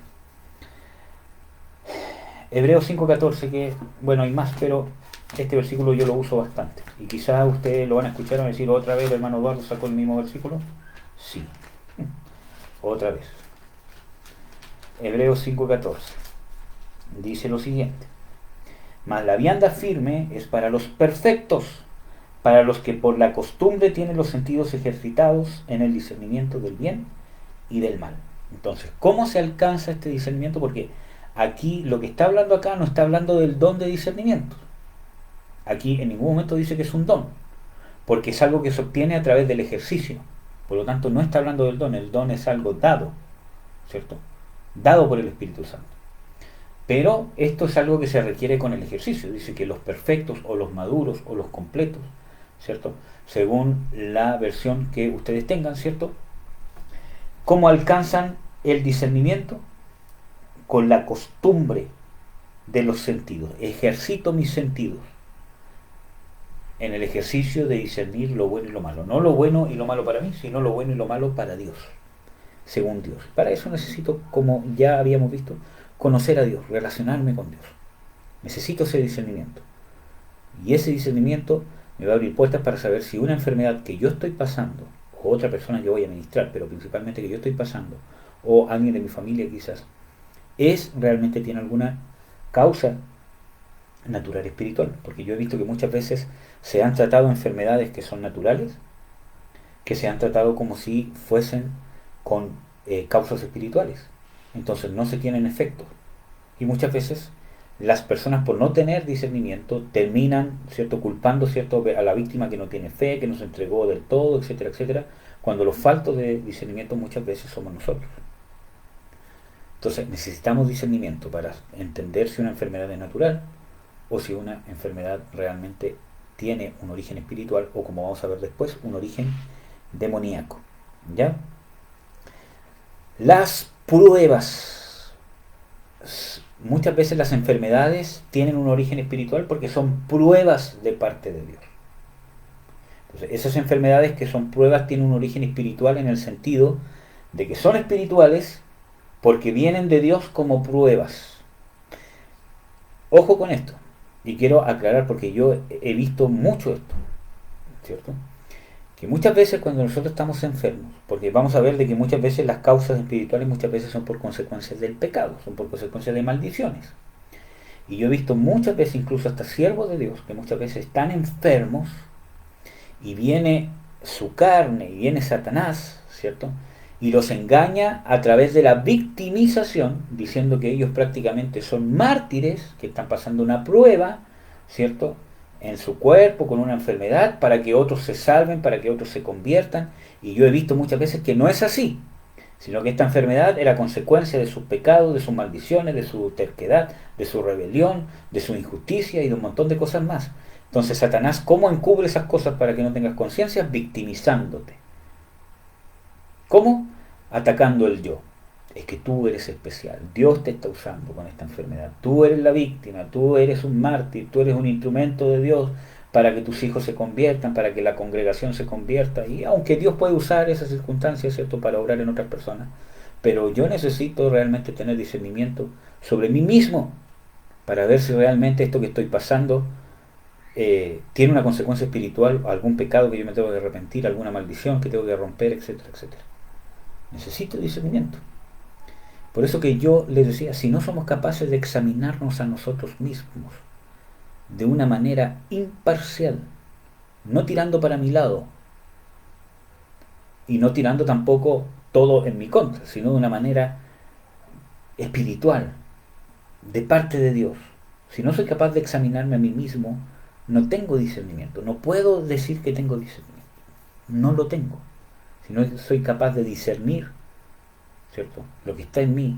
Hebreos 5:14, que bueno, hay más, pero este versículo yo lo uso bastante. Y quizás ustedes lo van a escuchar y van a decir, ¿otra vez el hermano Eduardo sacó el mismo versículo? Sí, otra vez. Hebreos 5:14 dice lo siguiente: mas la vianda firme es para los perfectos, para los que por la costumbre tienen los sentidos ejercitados en el discernimiento del bien y del mal. Entonces, ¿cómo se alcanza este discernimiento? Porque aquí lo que está hablando acá no está hablando del don de discernimiento. Aquí en ningún momento dice que es un don, porque es algo que se obtiene a través del ejercicio. Por lo tanto, no está hablando del don. El don es algo dado, ¿cierto? Dado por el Espíritu Santo. Pero esto es algo que se requiere con el ejercicio. Dice que los perfectos o los maduros o los completos, ¿cierto? Según la versión que ustedes tengan, ¿cierto? ¿Cómo alcanzan el discernimiento? Con la costumbre de los sentidos. Ejercito mis sentidos en el ejercicio de discernir lo bueno y lo malo. No lo bueno y lo malo para mí, sino lo bueno y lo malo para Dios, según Dios. Para eso necesito, como ya habíamos visto, conocer a Dios, relacionarme con Dios. Necesito ese discernimiento. Y ese discernimiento me va a abrir puertas para saber si una enfermedad que yo estoy pasando, o otra persona que voy a ministrar, pero principalmente que yo estoy pasando, o alguien de mi familia quizás, realmente tiene alguna causa natural espiritual. Porque yo he visto que muchas veces se han tratado enfermedades que son naturales, que se han tratado como si fuesen con causas espirituales. Entonces no se tienen efectos. Y muchas veces las personas, por no tener discernimiento, terminan, ¿cierto?, culpando, ¿cierto?, a la víctima que no tiene fe, que no se entregó del todo, etcétera, etcétera, cuando los faltos de discernimiento muchas veces somos nosotros. Entonces necesitamos discernimiento para entender si una enfermedad es natural o si una enfermedad realmente tiene un origen espiritual o, como vamos a ver después, un origen demoníaco. ¿Ya? Las pruebas. Muchas veces las enfermedades tienen un origen espiritual porque son pruebas de parte de Dios. Entonces, esas enfermedades que son pruebas tienen un origen espiritual en el sentido de que son espirituales porque vienen de Dios como pruebas. Ojo con esto. Y quiero aclarar porque yo he visto mucho esto, ¿cierto? Que muchas veces cuando nosotros estamos enfermos, porque vamos a ver de que muchas veces las causas espirituales muchas veces son por consecuencias del pecado, son por consecuencias de maldiciones. Y yo he visto muchas veces, incluso hasta siervos de Dios, que muchas veces están enfermos y viene su carne y viene Satanás, ¿cierto? Y los engaña a través de la victimización, diciendo que ellos prácticamente son mártires, que están pasando una prueba, ¿cierto?, en su cuerpo con una enfermedad para que otros se salven, para que otros se conviertan. Y yo he visto muchas veces que no es así, sino que esta enfermedad era consecuencia de sus pecados, de sus maldiciones, de su terquedad, de su rebelión, de su injusticia y de un montón de cosas más. Entonces Satanás, ¿cómo encubre esas cosas para que no tengas conciencia? Victimizándote. ¿Cómo? Atacando el yo. Es que tú eres especial, Dios te está usando con esta enfermedad, tú eres la víctima, tú eres un mártir, tú eres un instrumento de Dios para que tus hijos se conviertan, para que la congregación se convierta. Y aunque Dios puede usar esas circunstancias, ¿cierto?, para obrar en otras personas, pero yo necesito realmente tener discernimiento sobre mí mismo para ver si realmente esto que estoy pasando tiene una consecuencia espiritual, algún pecado que yo me tengo que arrepentir, alguna maldición que tengo que romper, etcétera, etcétera. Necesito discernimiento. Por eso que yo les decía, si no somos capaces de examinarnos a nosotros mismos de una manera imparcial, no tirando para mi lado y no tirando tampoco todo en mi contra, sino de una manera espiritual, de parte de Dios. Si no soy capaz de examinarme a mí mismo, no tengo discernimiento. No puedo decir que tengo discernimiento. No lo tengo. Si no soy capaz de discernir, ¿cierto?, lo que está en mí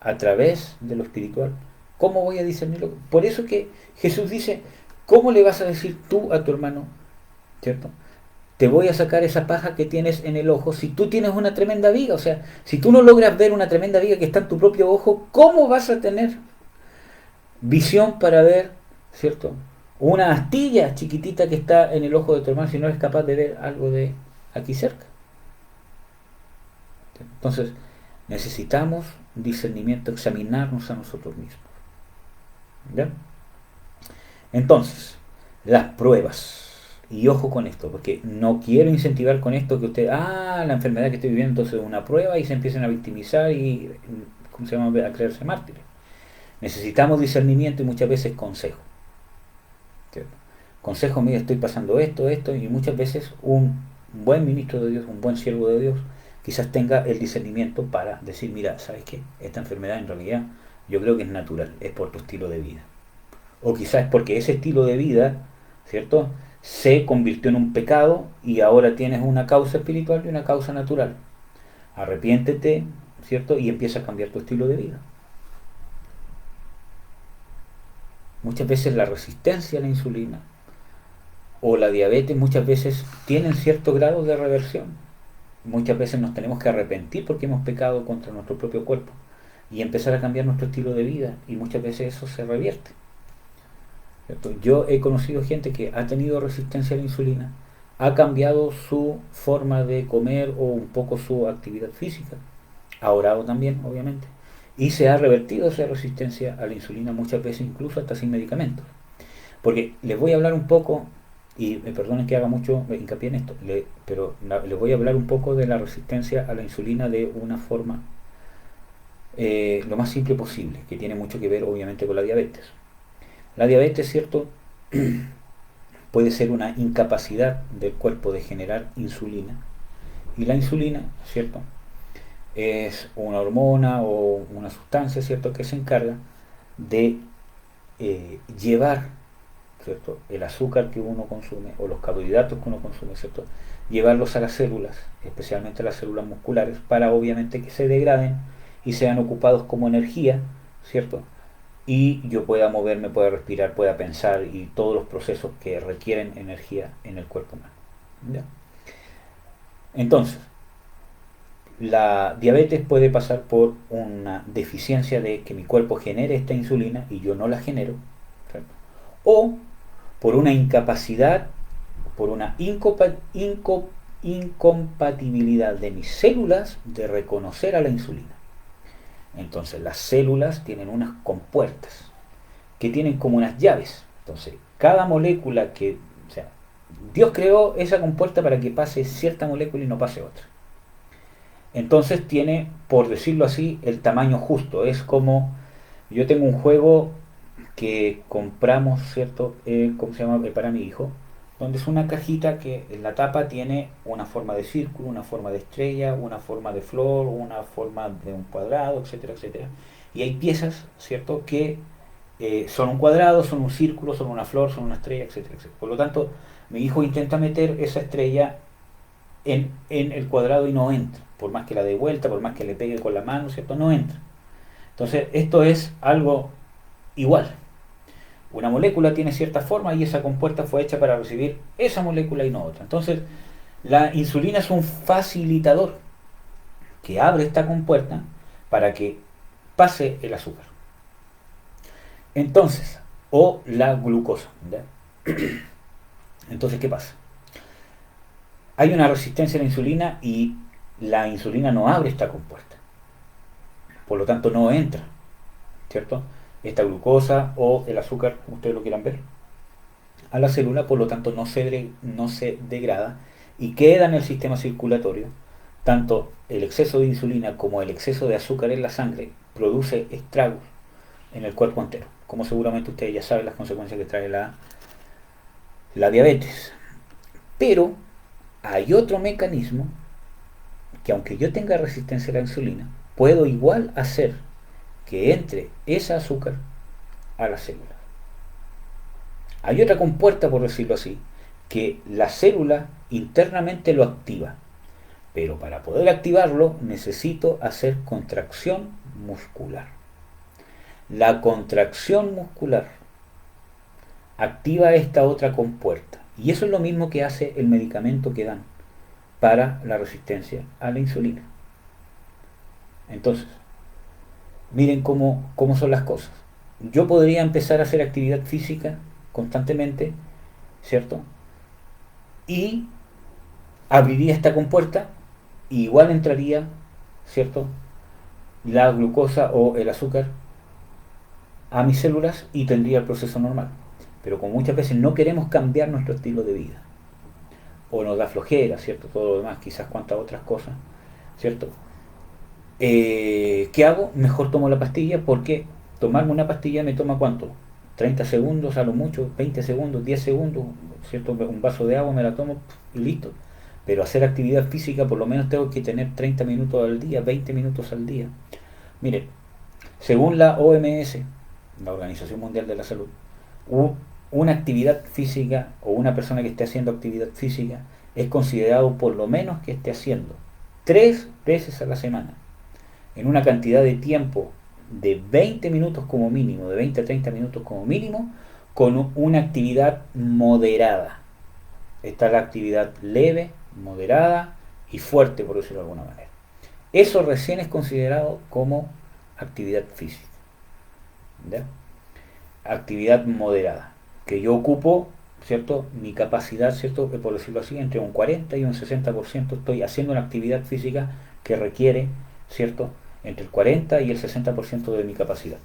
a través de lo espiritual, ¿cómo voy a discernirlo? Por eso que Jesús dice, ¿cómo le vas a decir tú a tu hermano, ¿cierto?, te voy a sacar esa paja que tienes en el ojo si tú tienes una tremenda viga? O sea, si tú no logras ver una tremenda viga que está en tu propio ojo, ¿cómo vas a tener visión para ver, ¿cierto?, una astilla chiquitita que está en el ojo de tu hermano si no eres capaz de ver algo de aquí cerca? Entonces, necesitamos discernimiento, examinarnos a nosotros mismos. ¿Ya? Entonces, las pruebas. Y ojo con esto, porque no quiero incentivar con esto que usted, la enfermedad que estoy viviendo entonces es una prueba y se empiecen a victimizar y, ¿cómo se llama?, a creerse mártires. Necesitamos discernimiento y muchas veces consejo. ¿Cierto? Consejo, mira, estoy pasando esto, y muchas veces un buen ministro de Dios, un buen siervo de Dios, quizás tenga el discernimiento para decir, mira, ¿sabes qué? Esta enfermedad en realidad yo creo que es natural, es por tu estilo de vida. O quizás es porque ese estilo de vida, ¿cierto?, se convirtió en un pecado y ahora tienes una causa espiritual y una causa natural. Arrepiéntete, ¿cierto?, y empieza a cambiar tu estilo de vida. Muchas veces la resistencia a la insulina o la diabetes muchas veces tienen cierto grado de reversión. Muchas veces nos tenemos que arrepentir porque hemos pecado contra nuestro propio cuerpo y empezar a cambiar nuestro estilo de vida, y muchas veces eso se revierte. ¿Cierto? Yo he conocido gente que ha tenido resistencia a la insulina, ha cambiado su forma de comer o un poco su actividad física, ha orado también, obviamente, y se ha revertido esa resistencia a la insulina muchas veces incluso hasta sin medicamentos. Porque les voy a hablar un poco, y me perdonen que haga mucho hincapié en esto, pero les voy a hablar un poco de la resistencia a la insulina de una forma lo más simple posible, que tiene mucho que ver obviamente con la diabetes. La diabetes, ¿cierto?, puede ser una incapacidad del cuerpo de generar insulina, y la insulina, ¿cierto?, es una hormona o una sustancia, ¿cierto?, que se encarga de llevar, ¿cierto?, el azúcar que uno consume o los carbohidratos que uno consume, ¿cierto?, llevarlos a las células, especialmente a las células musculares, para obviamente que se degraden y sean ocupados como energía, ¿cierto?, y yo pueda moverme, pueda respirar, pueda pensar, y todos los procesos que requieren energía en el cuerpo humano. ¿Ya? Entonces, la diabetes puede pasar por una deficiencia de que mi cuerpo genere esta insulina y yo no la genero, ¿cierto?, o por una incapacidad, por una incompatibilidad de mis células de reconocer a la insulina. Entonces las células tienen unas compuertas que tienen como unas llaves. Entonces cada molécula que, o sea, Dios creó esa compuerta para que pase cierta molécula y no pase otra. Entonces tiene, por decirlo así, el tamaño justo. Es como, yo tengo un juego que compramos, ¿cierto?, ¿cómo se llama?, para mi hijo, donde es una cajita que en la tapa tiene una forma de círculo, una forma de estrella, una forma de flor, una forma de un cuadrado, etcétera, etcétera. Y hay piezas, ¿cierto?, que son un cuadrado, son un círculo, son una flor, son una estrella, etcétera, etcétera. Por lo tanto, mi hijo intenta meter esa estrella en el cuadrado y no entra. Por más que la dé vuelta, por más que le pegue con la mano, ¿cierto?, no entra. Entonces, esto es algo igual. Una molécula tiene cierta forma y esa compuerta fue hecha para recibir esa molécula y no otra. Entonces, la insulina es un facilitador que abre esta compuerta para que pase el azúcar. Entonces, o la glucosa, ¿ya? Entonces, ¿qué pasa? Hay una resistencia a la insulina y la insulina no abre esta compuerta. por lo tanto no entra, ¿cierto? Esta glucosa o el azúcar, como ustedes lo quieran ver, a la célula, por lo tanto no se degrada y queda en el sistema circulatorio. Tanto el exceso de insulina como el exceso de azúcar en la sangre produce estragos en el cuerpo entero, como seguramente ustedes ya saben las consecuencias que trae la diabetes. Pero hay otro mecanismo que, aunque yo tenga resistencia a la insulina, puedo igual hacer que entre ese azúcar a la célula. Hay otra compuerta, por decirlo así, que la célula internamente lo activa, pero para poder activarlo necesito hacer contracción muscular. La contracción muscular activa esta otra compuerta, y eso es lo mismo que hace el medicamento que dan para la resistencia a la insulina. Entonces, miren cómo son las cosas. Yo podría empezar a hacer actividad física constantemente, ¿cierto? Y abriría esta compuerta y igual entraría, ¿cierto?, la glucosa o el azúcar a mis células y tendría el proceso normal. Pero como muchas veces no queremos cambiar nuestro estilo de vida, o nos da flojera, ¿cierto? Todo lo demás, quizás cuantas otras cosas, ¿cierto? ¿Qué hago? Mejor tomo la pastilla, porque tomarme una pastilla me toma ¿cuánto? 30 segundos, a lo mucho, 20 segundos, 10 segundos, ¿cierto? Un vaso de agua me la tomo y listo. Pero hacer actividad física por lo menos tengo que tener 30 minutos al día, 20 minutos al día. Miren, según la OMS, la Organización Mundial de la Salud, una actividad física o una persona que esté haciendo actividad física es considerado por lo menos que esté haciendo 3 veces a la semana, en una cantidad de tiempo de 20 minutos como mínimo, de 20 a 30 minutos como mínimo, con una actividad moderada. Está la actividad leve, moderada y fuerte, por decirlo de alguna manera. Eso recién es considerado como actividad física, ¿ya? Actividad moderada, que yo ocupo, ¿cierto?, mi capacidad, ¿cierto?, por decirlo así, entre un 40 y un 60% estoy haciendo una actividad física que requiere, ¿cierto?, entre el 40 y el 60% de mi capacidad.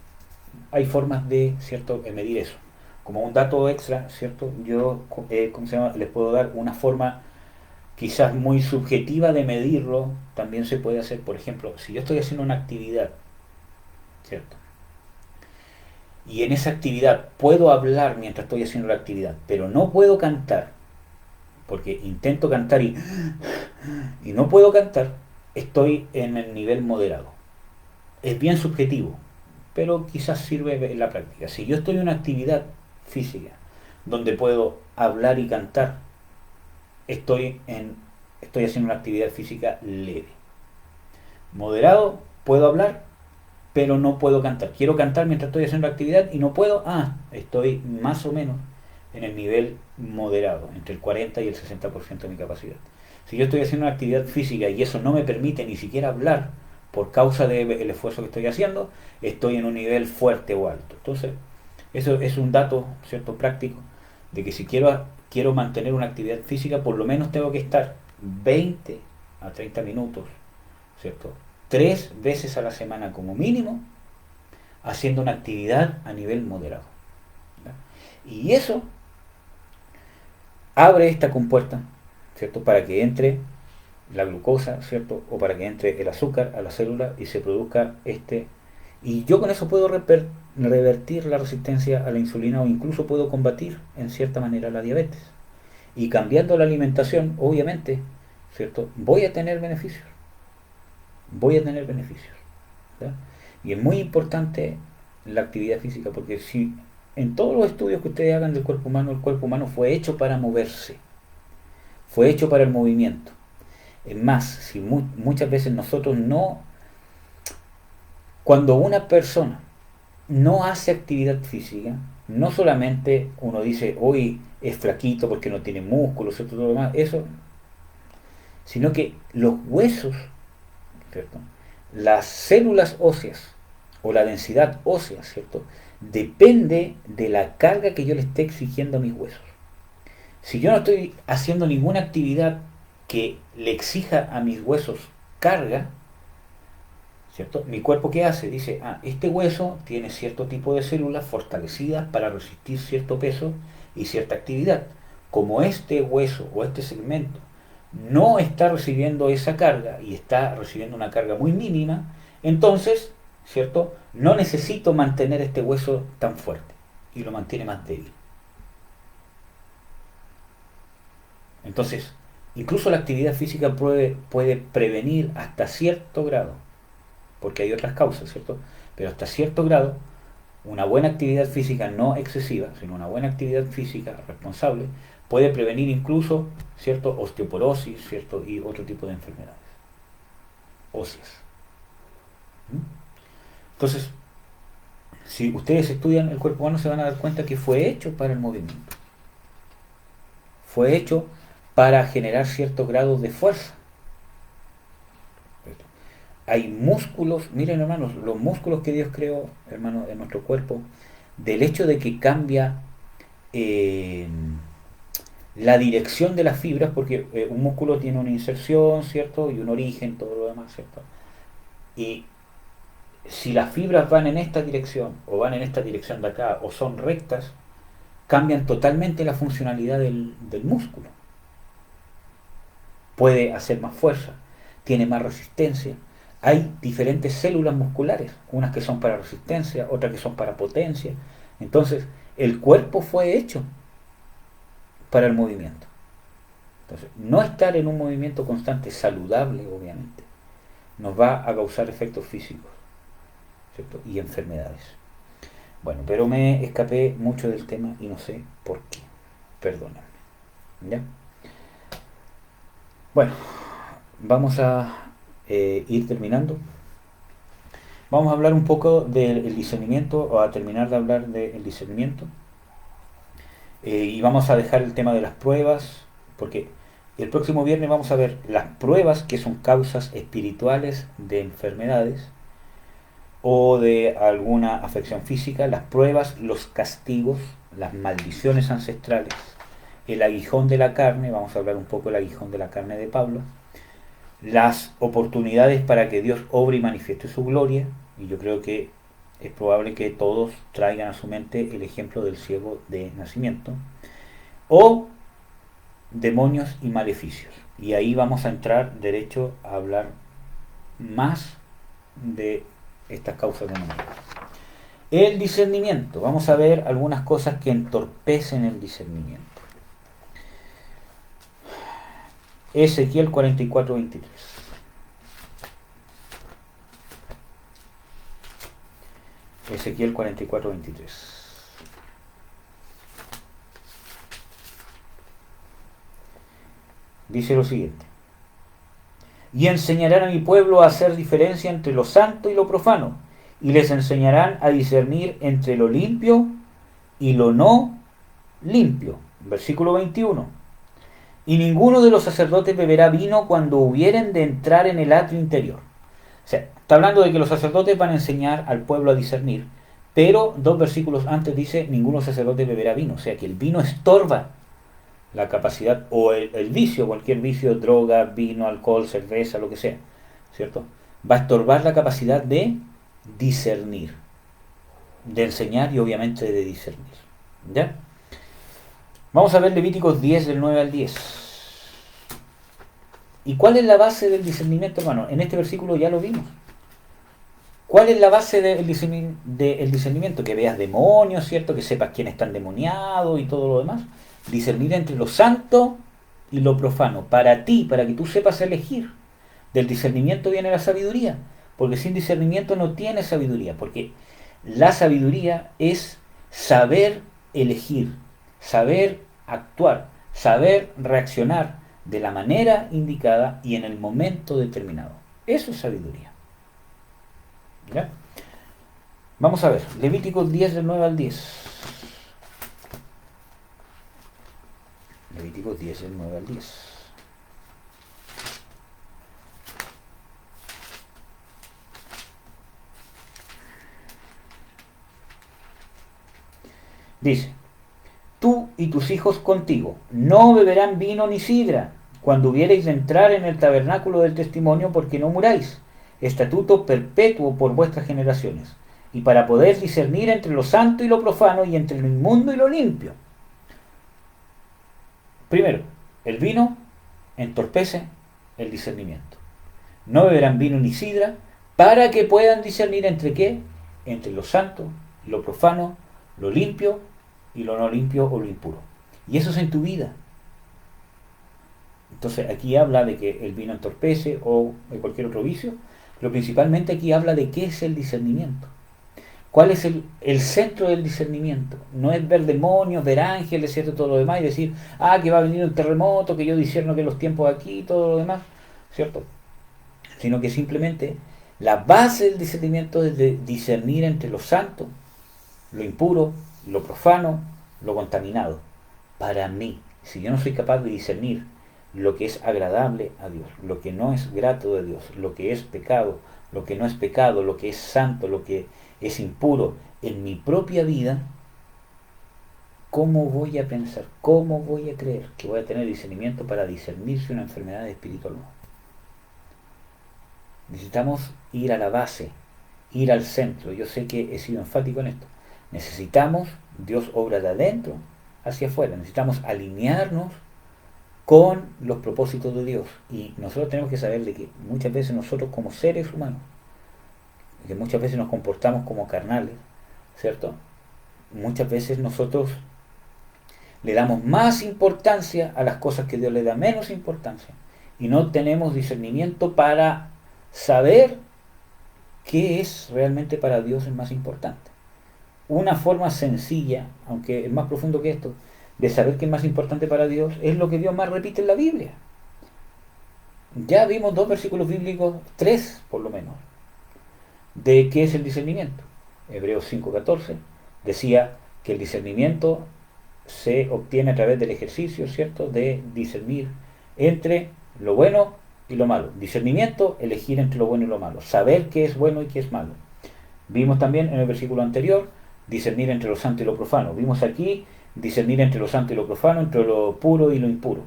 Hay formas de, ¿cierto?, medir eso. Como un dato extra, ¿cierto?, yo, ¿cómo se llama?, les puedo dar una forma quizás muy subjetiva de medirlo. También se puede hacer, por ejemplo, si yo estoy haciendo una actividad, ¿cierto?, y en esa actividad puedo hablar mientras estoy haciendo la actividad, pero no puedo cantar, porque intento cantar y no puedo cantar, estoy en el nivel moderado. Es bien subjetivo, pero quizás sirve en la práctica. Si yo estoy en una actividad física donde puedo hablar y cantar, estoy haciendo una actividad física leve. Moderado, puedo hablar, pero no puedo cantar. Quiero cantar mientras estoy haciendo la actividad y no puedo. Estoy más o menos en el nivel moderado, entre el 40 y el 60% de mi capacidad. Si yo estoy haciendo una actividad física y eso no me permite ni siquiera hablar por causa del esfuerzo que estoy haciendo, estoy en un nivel fuerte o alto. Entonces, eso es un dato, ¿cierto?, práctico, de que si quiero mantener una actividad física, por lo menos tengo que estar 20 a 30 minutos, ¿cierto?, 3 veces a la semana como mínimo, haciendo una actividad a nivel moderado, ¿ya? Y eso abre esta compuerta, ¿cierto?, para que entre la glucosa, ¿cierto?, o para que entre el azúcar a la célula y se produzca y yo con eso puedo revertir la resistencia a la insulina, o incluso puedo combatir en cierta manera la diabetes. Y cambiando la alimentación, obviamente, ¿cierto?, voy a tener beneficios. ¿Ya? Y es muy importante la actividad física, porque si en todos los estudios que ustedes hagan del cuerpo humano, el cuerpo humano fue hecho para moverse, fue hecho para el movimiento. Es más, si muchas veces nosotros no, cuando una persona no hace actividad física, no solamente uno dice, hoy es flaquito porque no tiene músculos, todo lo demás, eso, sino que los huesos, ¿cierto?, las células óseas o la densidad ósea, ¿cierto?, depende de la carga que yo le esté exigiendo a mis huesos. Si yo no estoy haciendo ninguna actividad que le exija a mis huesos carga, ¿cierto? ¿Mi cuerpo qué hace? Dice, este hueso tiene cierto tipo de células fortalecidas para resistir cierto peso y cierta actividad. Como este hueso o este segmento no está recibiendo esa carga y está recibiendo una carga muy mínima, entonces, ¿cierto? No necesito mantener este hueso tan fuerte y lo mantiene más débil. Entonces, incluso la actividad física puede prevenir hasta cierto grado, porque hay otras causas, ¿cierto? Pero hasta cierto grado, una buena actividad física no excesiva, sino una buena actividad física responsable, puede prevenir incluso, ¿cierto?, osteoporosis, ¿cierto?, y otro tipo de enfermedades óseas. ¿Mm? Entonces, si ustedes estudian el cuerpo humano se van a dar cuenta que fue hecho para el movimiento. Fue hecho para generar cierto grado de fuerza. Hay músculos, miren hermanos, los músculos que Dios creó, hermanos, en nuestro cuerpo, del hecho de que cambia eh, la dirección de las fibras, porque un músculo tiene una inserción, ¿cierto? Y un origen, todo lo demás, ¿cierto? Y si las fibras van en esta dirección, o van en esta dirección de acá, o son rectas, cambian totalmente la funcionalidad del músculo. Puede hacer más fuerza, tiene más resistencia. Hay diferentes células musculares, unas que son para resistencia, otras que son para potencia. Entonces, el cuerpo fue hecho para el movimiento. Entonces, no estar en un movimiento constante, saludable, obviamente, nos va a causar efectos físicos, ¿cierto? Y enfermedades. Bueno, pero me escapé mucho del tema y no sé por qué. Perdóname. ¿Ya? Bueno, vamos a ir terminando. Vamos a hablar un poco del discernimiento, o a terminar de hablar del discernimiento. Y vamos a dejar el tema de las pruebas, porque el próximo viernes vamos a ver las pruebas que son causas espirituales de enfermedades o de alguna afección física, las pruebas, los castigos, las maldiciones ancestrales, el aguijón de la carne, vamos a hablar un poco del aguijón de la carne de Pablo, las oportunidades para que Dios obre y manifieste su gloria, y yo creo que es probable que todos traigan a su mente el ejemplo del ciego de nacimiento, o demonios y maleficios. Y ahí vamos a entrar derecho a hablar más de estas causas demoníacas. El discernimiento. Vamos a ver algunas cosas que entorpecen el discernimiento. Ezequiel 44:23. Ezequiel 44:23. Dice lo siguiente: y enseñarán a mi pueblo a hacer diferencia entre lo santo y lo profano, y les enseñarán a discernir entre lo limpio y lo no limpio. Versículo 21. Y ninguno de los sacerdotes beberá vino cuando hubieren de entrar en el atrio interior. O sea, está hablando de que los sacerdotes van a enseñar al pueblo a discernir, pero 2 versículos antes dice, ninguno sacerdote beberá vino. O sea, que el vino estorba la capacidad, o el vicio, cualquier vicio, droga, vino, alcohol, cerveza, lo que sea, ¿cierto? Va a estorbar la capacidad de discernir, de enseñar y obviamente de discernir. ¿Ya? Vamos a ver Levíticos 10 del 9 al 10. ¿Y cuál es la base del discernimiento, hermano? En este versículo ya lo vimos. ¿Cuál es la base del discernimiento? Que veas demonios, ¿cierto? Que sepas quién está endemoniado y todo lo demás. Discernir entre lo santo y lo profano. Para ti, para que tú sepas elegir. Del discernimiento viene la sabiduría. Porque sin discernimiento no tienes sabiduría. Porque la sabiduría es saber elegir, saber actuar, saber reaccionar de la manera indicada y en el momento determinado. Eso es sabiduría. ¿Ya? Vamos a ver, Levíticos 10 del 9 al 10. Levíticos 10 del 9 al 10. Dice: tú y tus hijos contigo no beberán vino ni sidra cuando hubiereis de entrar en el tabernáculo del testimonio, porque no muráis. estatuto perpetuo por vuestras generaciones, y para poder discernir entre lo santo y lo profano, y entre lo inmundo y lo limpio. Primero, el vino entorpece el discernimiento. No beberán vino ni sidra, para que puedan discernir entre qué, entre lo santo, lo profano, lo limpio y lo no limpio o lo impuro. Y eso es en tu vida. Entonces aquí habla de que el vino entorpece o de cualquier otro vicio, pero principalmente aquí habla de qué es el discernimiento. ¿Cuál es el centro del discernimiento? No es ver demonios, ver ángeles, ¿cierto? Todo lo demás y decir, que va a venir un terremoto, que yo discierno que los tiempos aquí, todo lo demás, ¿cierto? Sino que simplemente la base del discernimiento es de discernir entre lo santo, lo impuro, lo profano, lo contaminado. Para mí, si yo no soy capaz de discernir lo que es agradable a Dios, lo que no es grato de Dios, lo que es pecado, lo que no es pecado, lo que es santo, lo que es impuro en mi propia vida, ¿cómo voy a pensar? ¿Cómo voy a creer que voy a tener discernimiento para discernir si una enfermedad es espiritual o no? Necesitamos ir a la base, ir al centro. Yo sé que he sido enfático en esto. Necesitamos, Dios obra de adentro hacia afuera. Necesitamos alinearnos con los propósitos de Dios. Y nosotros tenemos que saber de que muchas veces nosotros como seres humanos, que muchas veces nos comportamos como carnales, ¿cierto? Muchas veces nosotros le damos más importancia a las cosas que Dios le da menos importancia. Y no tenemos discernimiento para saber qué es realmente para Dios el más importante. Una forma sencilla, aunque es más profundo que esto, de saber qué es más importante para Dios es lo que Dios más repite en la Biblia. Ya vimos 2 versículos bíblicos, 3 por lo menos, de qué es el discernimiento. Hebreos 5:14 decía que el discernimiento se obtiene a través del ejercicio, ¿cierto?, de discernir entre lo bueno y lo malo. Discernimiento, elegir entre lo bueno y lo malo, saber qué es bueno y qué es malo. Vimos también en el versículo anterior discernir entre lo santo y lo profano. Vimos aquí discernir entre lo santo y lo profano, entre lo puro y lo impuro.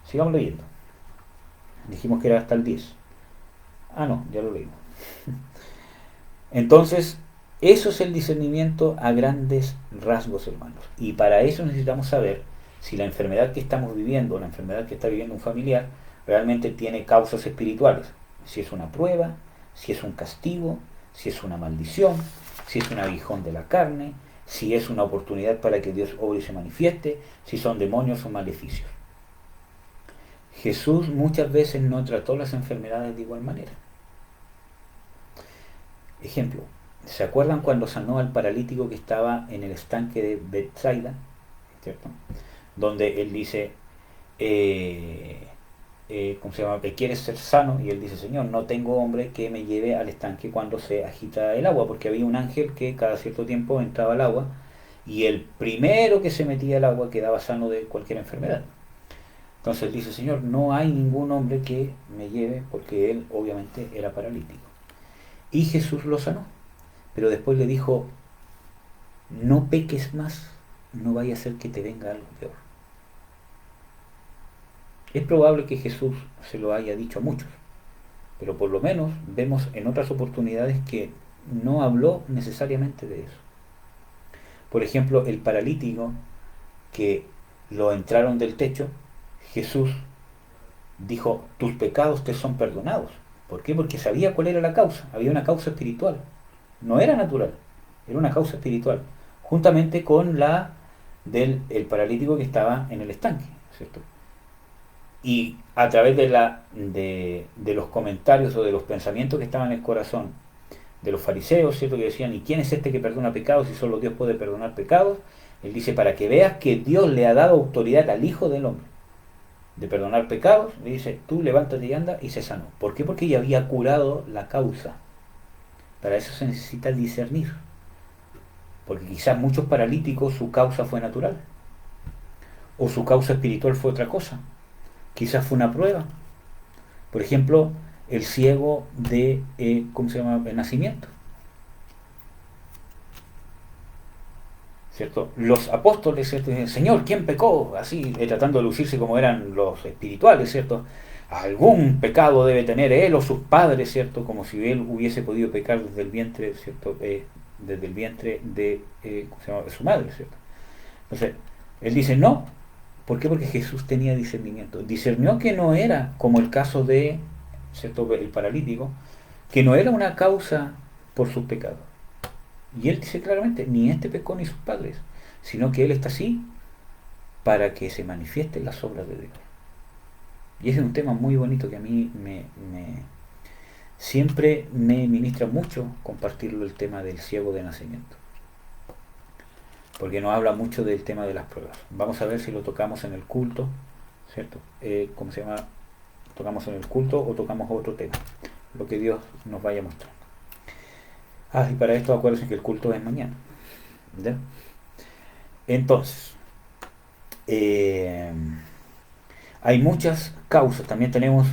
Sigamos leyendo. Dijimos que era hasta el 10. No, ya lo leímos. Entonces, eso es el discernimiento a grandes rasgos, hermanos. Y para eso necesitamos saber si la enfermedad que estamos viviendo, la enfermedad que está viviendo un familiar, realmente tiene causas espirituales. Si es una prueba, si es un castigo, si es una maldición, si es un aguijón de la carne, si es una oportunidad para que Dios obre y se manifieste, si son demonios o maleficios. Jesús muchas veces no trató las enfermedades de igual manera. Ejemplo, ¿se acuerdan cuando sanó al paralítico que estaba en el estanque de Bethsaida? ¿Cierto? Donde él dice, ¿cómo se llama? ¿Quieres ser sano? Y él dice, Señor, no tengo hombre que me lleve al estanque cuando se agita el agua, porque había un ángel que cada cierto tiempo entraba al agua y el primero que se metía al agua quedaba sano de cualquier enfermedad. Entonces él dice, Señor, no hay ningún hombre que me lleve, porque él obviamente era paralítico. Y Jesús lo sanó, pero después le dijo, no peques más, no vaya a ser que te venga algo peor. Es probable que Jesús se lo haya dicho a muchos, pero por lo menos vemos en otras oportunidades que no habló necesariamente de eso. Por ejemplo, el paralítico que lo entraron del techo, Jesús dijo, tus pecados te son perdonados. ¿Por qué? Porque sabía cuál era la causa. Había una causa espiritual. No era natural, era una causa espiritual. Juntamente con la del paralítico que estaba en el estanque, ¿cierto? Y a través de los comentarios o de los pensamientos que estaban en el corazón de los fariseos, ¿cierto?, que decían, ¿y quién es este que perdona pecados si solo Dios puede perdonar pecados? Él dice, para que veas que Dios le ha dado autoridad al Hijo del Hombre de perdonar pecados, le dice, tú levántate y anda, y se sanó. ¿Por qué? Porque ya había curado la causa. Para eso se necesita discernir. Porque quizás muchos paralíticos su causa fue natural. O su causa espiritual fue otra cosa. Quizás fue una prueba. Por ejemplo, el ciego de, ¿cómo se llama?, el nacimiento. ¿cierto? Los apóstoles, ¿cierto? Dicen, Señor, ¿quién pecó? Así, tratando de lucirse como eran los espirituales, ¿cierto? Algún pecado debe tener él o sus padres, ¿cierto? Como si él hubiese podido pecar desde el vientre, ¿cierto? Desde el vientre de, ¿cómo se llama? De su madre, ¿cierto? Entonces, él dice, no. ¿Por qué? Porque Jesús tenía discernimiento. Discernió que no era, como el caso de, ¿cierto? El paralítico, que no era una causa por sus pecados. Y él dice claramente, ni este pecó ni sus padres, sino que él está así para que se manifiesten las obras de Dios. Y ese es un tema muy bonito que a mí siempre me ministra mucho compartirlo, el tema del ciego de nacimiento. Porque nos habla mucho del tema de las pruebas. Vamos a ver si lo tocamos en el culto, ¿cierto? ¿Cómo se llama? ¿Tocamos en el culto o tocamos otro tema? Lo que Dios nos vaya mostrando. Y para esto acuérdense que el culto es mañana. ¿Ya? Entonces, hay muchas causas. También tenemos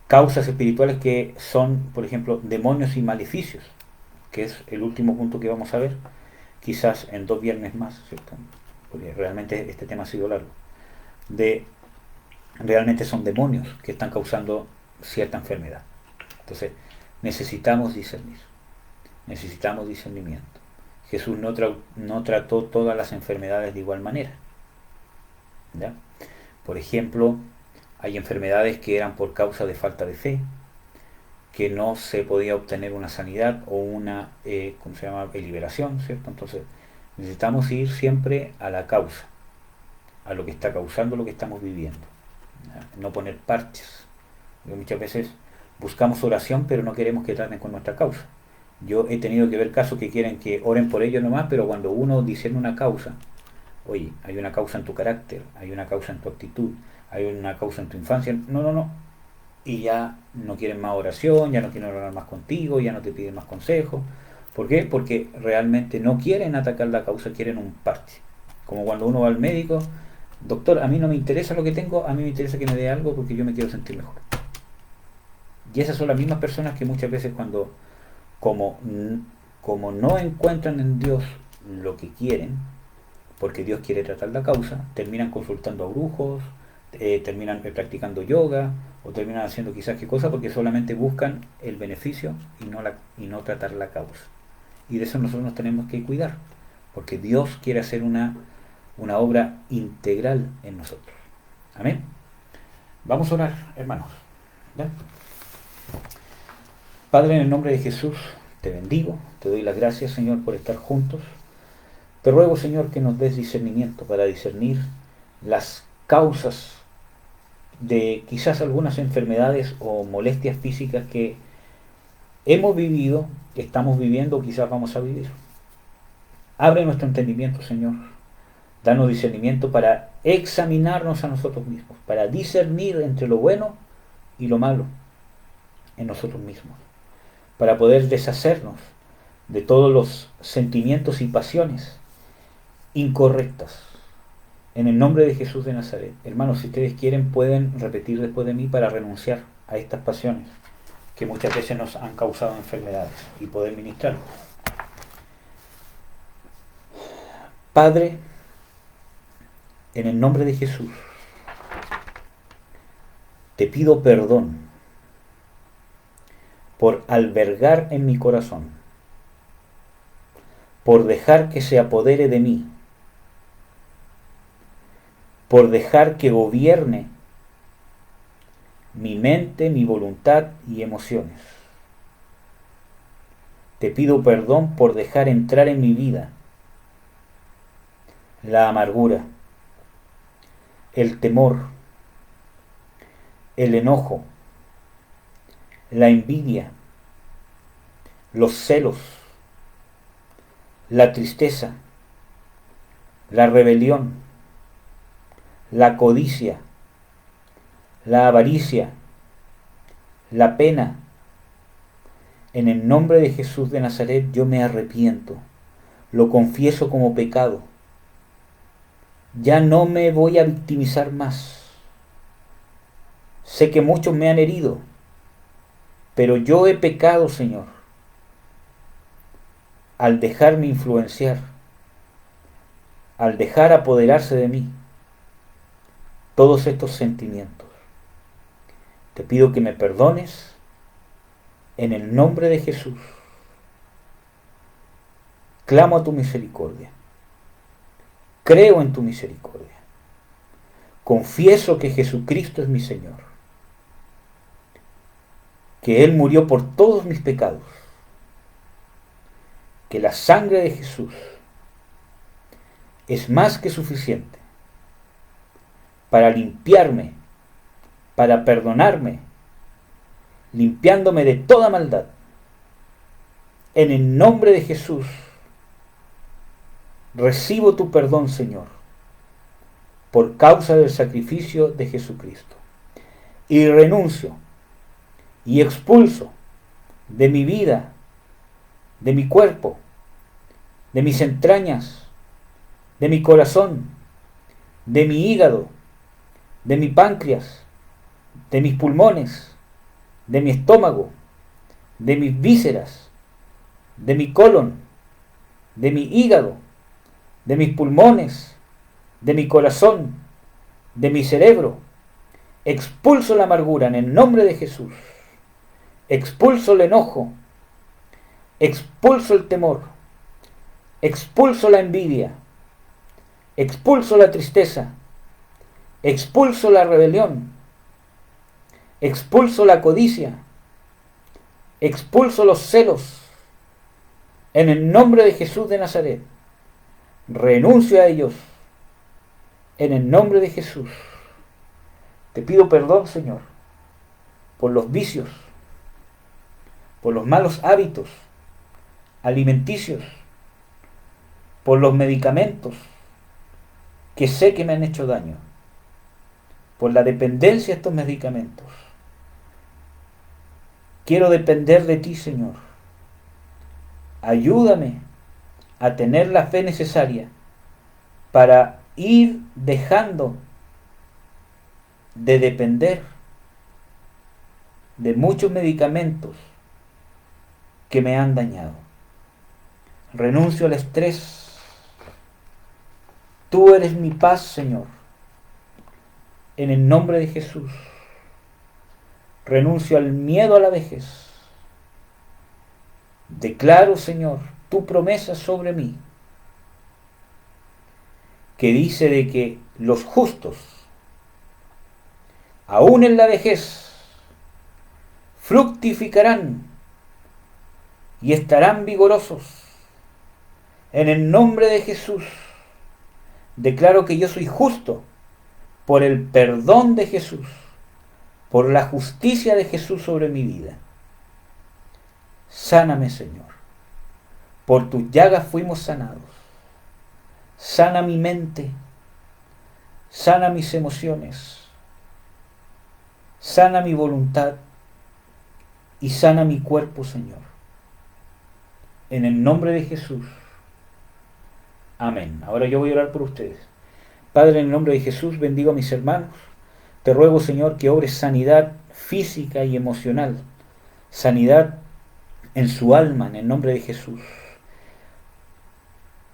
causas espirituales que son, por ejemplo, demonios y maleficios, que es el último punto que vamos a ver, quizás en 2 viernes más, ¿cierto? Porque realmente este tema ha sido largo. Realmente son demonios que están causando cierta enfermedad. Entonces, necesitamos discernir. Necesitamos discernimiento. Jesús no trató todas las enfermedades de igual manera. ¿Ya? Por ejemplo, hay enfermedades que eran por causa de falta de fe, que no se podía obtener una sanidad o una, ¿cómo se llama?, liberación, ¿cierto? Entonces, necesitamos ir siempre a la causa, a lo que está causando lo que estamos viviendo. ¿Ya? No poner parches. Porque muchas veces buscamos oración, pero no queremos que traten con nuestra causa. Yo he tenido que ver casos que quieren que oren por ellos nomás, pero cuando uno discierne una causa, oye, hay una causa en tu carácter, hay una causa en tu actitud, hay una causa en tu infancia, no, y ya no quieren más oración, ya no quieren orar más contigo, ya no te piden más consejos. ¿Por qué? Porque realmente no quieren atacar la causa, quieren un parche. Como cuando uno va al médico, doctor, a mí no me interesa lo que tengo, a mí me interesa que me dé algo porque yo me quiero sentir mejor. Y esas son las mismas personas que muchas veces como no encuentran en Dios lo que quieren, porque Dios quiere tratar la causa, terminan consultando a brujos, terminan practicando yoga, o terminan haciendo quizás qué cosa, porque solamente buscan el beneficio y no tratar la causa. Y de eso nosotros nos tenemos que cuidar, porque Dios quiere hacer una obra integral en nosotros. Amén. Vamos a orar, hermanos. ¿Ya? Padre, en el nombre de Jesús, te bendigo, te doy las gracias, Señor, por estar juntos. Te ruego, Señor, que nos des discernimiento para discernir las causas de quizás algunas enfermedades o molestias físicas que hemos vivido, que estamos viviendo o quizás vamos a vivir. Abre nuestro entendimiento, Señor. Danos discernimiento para examinarnos a nosotros mismos, para discernir entre lo bueno y lo malo en nosotros mismos, para poder deshacernos de todos los sentimientos y pasiones incorrectas. En el nombre de Jesús de Nazaret. Hermanos, si ustedes quieren, pueden repetir después de mí para renunciar a estas pasiones que muchas veces nos han causado enfermedades y poder ministrar. Padre, en el nombre de Jesús, te pido perdón por albergar en mi corazón, por dejar que se apodere de mí, por dejar que gobierne mi mente, mi voluntad y emociones. Te pido perdón por dejar entrar en mi vida la amargura, el temor, el enojo, la envidia, los celos, la tristeza, la rebelión, la codicia, la avaricia, la pena. En el nombre de Jesús de Nazaret yo me arrepiento, lo confieso como pecado. Ya no me voy a victimizar más. Sé que muchos me han herido, pero yo he pecado, Señor, al dejarme influenciar al dejar apoderarse de mí todos estos sentimientos. Te pido que me perdones en el nombre de Jesús. Clamo a tu misericordia. Creo en tu misericordia. Confieso que Jesucristo es mi Señor, que Él murió por todos mis pecados, que la sangre de Jesús es más que suficiente para limpiarme, para perdonarme, limpiándome de toda maldad. En el nombre de Jesús, recibo tu perdón, Señor, por causa del sacrificio de Jesucristo. Y renuncio y expulso de mi vida, de mi cuerpo, de mis entrañas, de mi corazón, de mi hígado, de mi páncreas, de mis pulmones, de mi estómago, de mis vísceras, de mi colon, de mi hígado, de mis pulmones, de mi corazón, de mi cerebro. Expulso la amargura en el nombre de Jesús. Expulso el enojo. Expulso el temor. Expulso la envidia. Expulso la tristeza. Expulso la rebelión. Expulso la codicia. Expulso los celos. En el nombre de Jesús de Nazaret. Renuncio a ellos. En el nombre de Jesús. Te pido perdón, Señor, por los vicios, por los malos hábitos alimenticios, por los medicamentos que sé que me han hecho daño, por la dependencia de estos medicamentos. Quiero depender de ti, Señor. Ayúdame a tener la fe necesaria para ir dejando de depender de muchos medicamentos que me han dañado. Renuncio al estrés. Tú eres mi paz, Señor. En el nombre de Jesús. Renuncio al miedo a la vejez. Declaro, Señor, tu promesa sobre mí, que dice de que los justos, aún en la vejez, fructificarán y estarán vigorosos. En el nombre de Jesús, declaro que yo soy justo por el perdón de Jesús, por la justicia de Jesús sobre mi vida. Sáname, Señor. Por tus llagas fuimos sanados. Sana mi mente. Sana mis emociones. Sana mi voluntad. Y sana mi cuerpo, Señor. En el nombre de Jesús. Amén. Ahora yo voy a orar por ustedes. Padre, en el nombre de Jesús, bendigo a mis hermanos. Te ruego, Señor, que obres sanidad física y emocional. Sanidad en su alma, en el nombre de Jesús.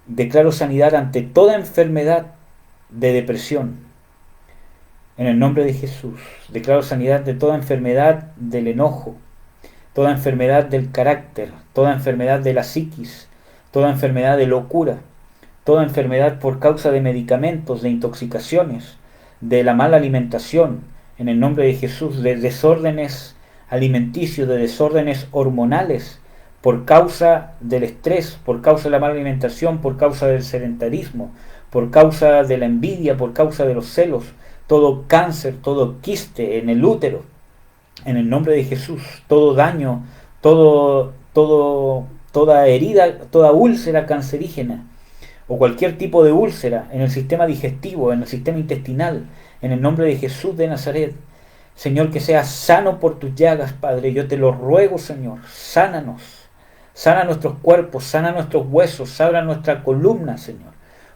Declaro sanidad ante toda enfermedad de depresión. En el nombre de Jesús. Declaro sanidad de toda enfermedad del enojo, toda enfermedad del carácter, toda enfermedad de la psiquis, toda enfermedad de locura, toda enfermedad por causa de medicamentos, de intoxicaciones, de la mala alimentación, en el nombre de Jesús, de desórdenes alimenticios, de desórdenes hormonales, por causa del estrés, por causa de la mala alimentación, por causa del sedentarismo, por causa de la envidia, por causa de los celos, todo cáncer, todo quiste en el útero, en el nombre de Jesús, todo daño, toda herida, toda úlcera cancerígena, o cualquier tipo de úlcera en el sistema digestivo, en el sistema intestinal, en el nombre de Jesús de Nazaret. Señor, que seas sano por tus llagas, Padre, yo te lo ruego, Señor, sánanos, sana nuestros cuerpos, sana nuestros huesos, sana nuestra columna, Señor,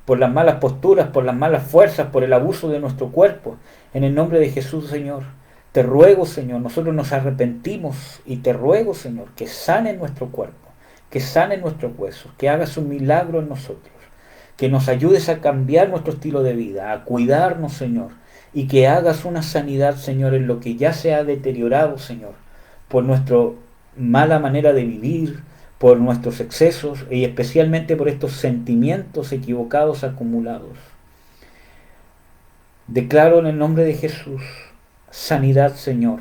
por las malas posturas, por las malas fuerzas, por el abuso de nuestro cuerpo, en el nombre de Jesús, Señor. Te ruego, Señor, nosotros nos arrepentimos y te ruego, Señor, que sane nuestro cuerpo, que sane nuestros huesos, que hagas un milagro en nosotros, que nos ayudes a cambiar nuestro estilo de vida, a cuidarnos, Señor, y que hagas una sanidad, Señor, en lo que ya se ha deteriorado, Señor, por nuestra mala manera de vivir, por nuestros excesos y especialmente por estos sentimientos equivocados acumulados. Declaro en el nombre de Jesús sanidad, Señor,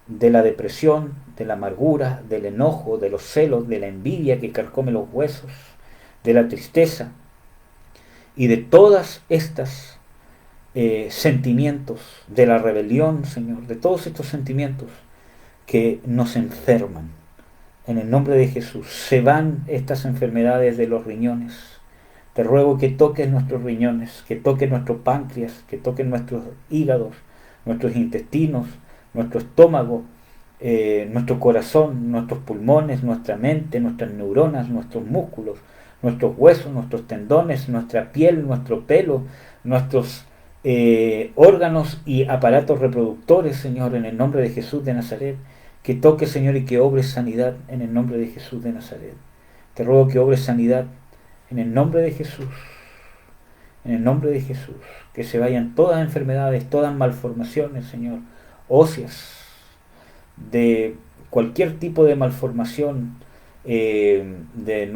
de la depresión, de la amargura, del enojo, de los celos, de la envidia que carcome los huesos, de la tristeza y de todas estas sentimientos, de la rebelión, Señor, de todos estos sentimientos que nos enferman. En el nombre de Jesús, se van estas enfermedades de los riñones. Te ruego que toques nuestros riñones, que toques nuestro páncreas, que toques nuestros hígados, nuestros intestinos, nuestro estómago, nuestro corazón, nuestros pulmones, nuestra mente, nuestras neuronas, nuestros músculos, nuestros huesos, nuestros tendones, nuestra piel, nuestro pelo, nuestros órganos y aparatos reproductores, Señor, en el nombre de Jesús de Nazaret. Que toque, Señor, y que obre sanidad en el nombre de Jesús de Nazaret. Te ruego que obre sanidad en el nombre de Jesús. En el nombre de Jesús. Que se vayan todas enfermedades, todas malformaciones, Señor, óseas, de cualquier tipo de malformación de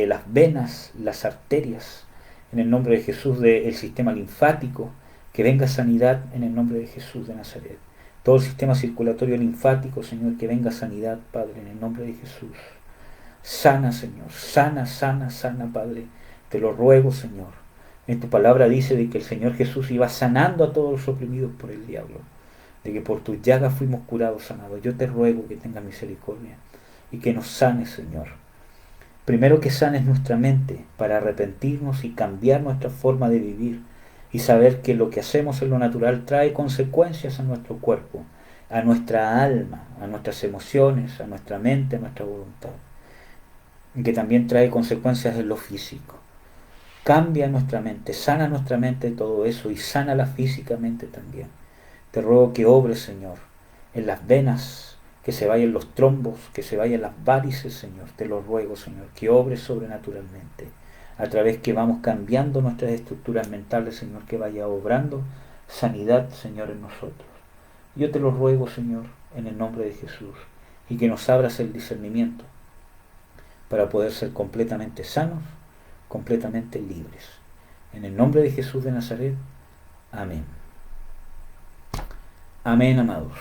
las venas, las arterias, en el nombre de Jesús, del sistema linfático, que venga sanidad en el nombre de Jesús de Nazaret. Todo el sistema circulatorio linfático, Señor, que venga sanidad, Padre, en el nombre de Jesús. Sana, Señor, sana, sana, sana, Padre. Te lo ruego, Señor. En tu palabra dice de que el Señor Jesús iba sanando a todos los oprimidos por el diablo, de que por tus llagas fuimos curados, sanados. Yo te ruego que tengas misericordia y que nos sanes, Señor. Primero que sanes nuestra mente para arrepentirnos y cambiar nuestra forma de vivir y saber que lo que hacemos en lo natural trae consecuencias a nuestro cuerpo, a nuestra alma, a nuestras emociones, a nuestra mente, a nuestra voluntad, y que también trae consecuencias en lo físico. Cambia nuestra mente, sana nuestra mente de todo eso y sánala físicamente también. Te ruego que obres, Señor, en las venas, que se vayan los trombos, que se vayan las varices, Señor. Te lo ruego, Señor, que obres sobrenaturalmente, a través que vamos cambiando nuestras estructuras mentales, Señor, que vaya obrando sanidad, Señor, en nosotros. Yo te lo ruego, Señor, en el nombre de Jesús, y que nos abras el discernimiento para poder ser completamente sanos, completamente libres. En el nombre de Jesús de Nazaret, amén. Amén, amados.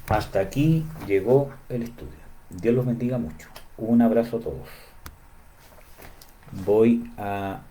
Hasta aquí llegó el estudio. Dios los bendiga mucho. Un abrazo a todos. Voy a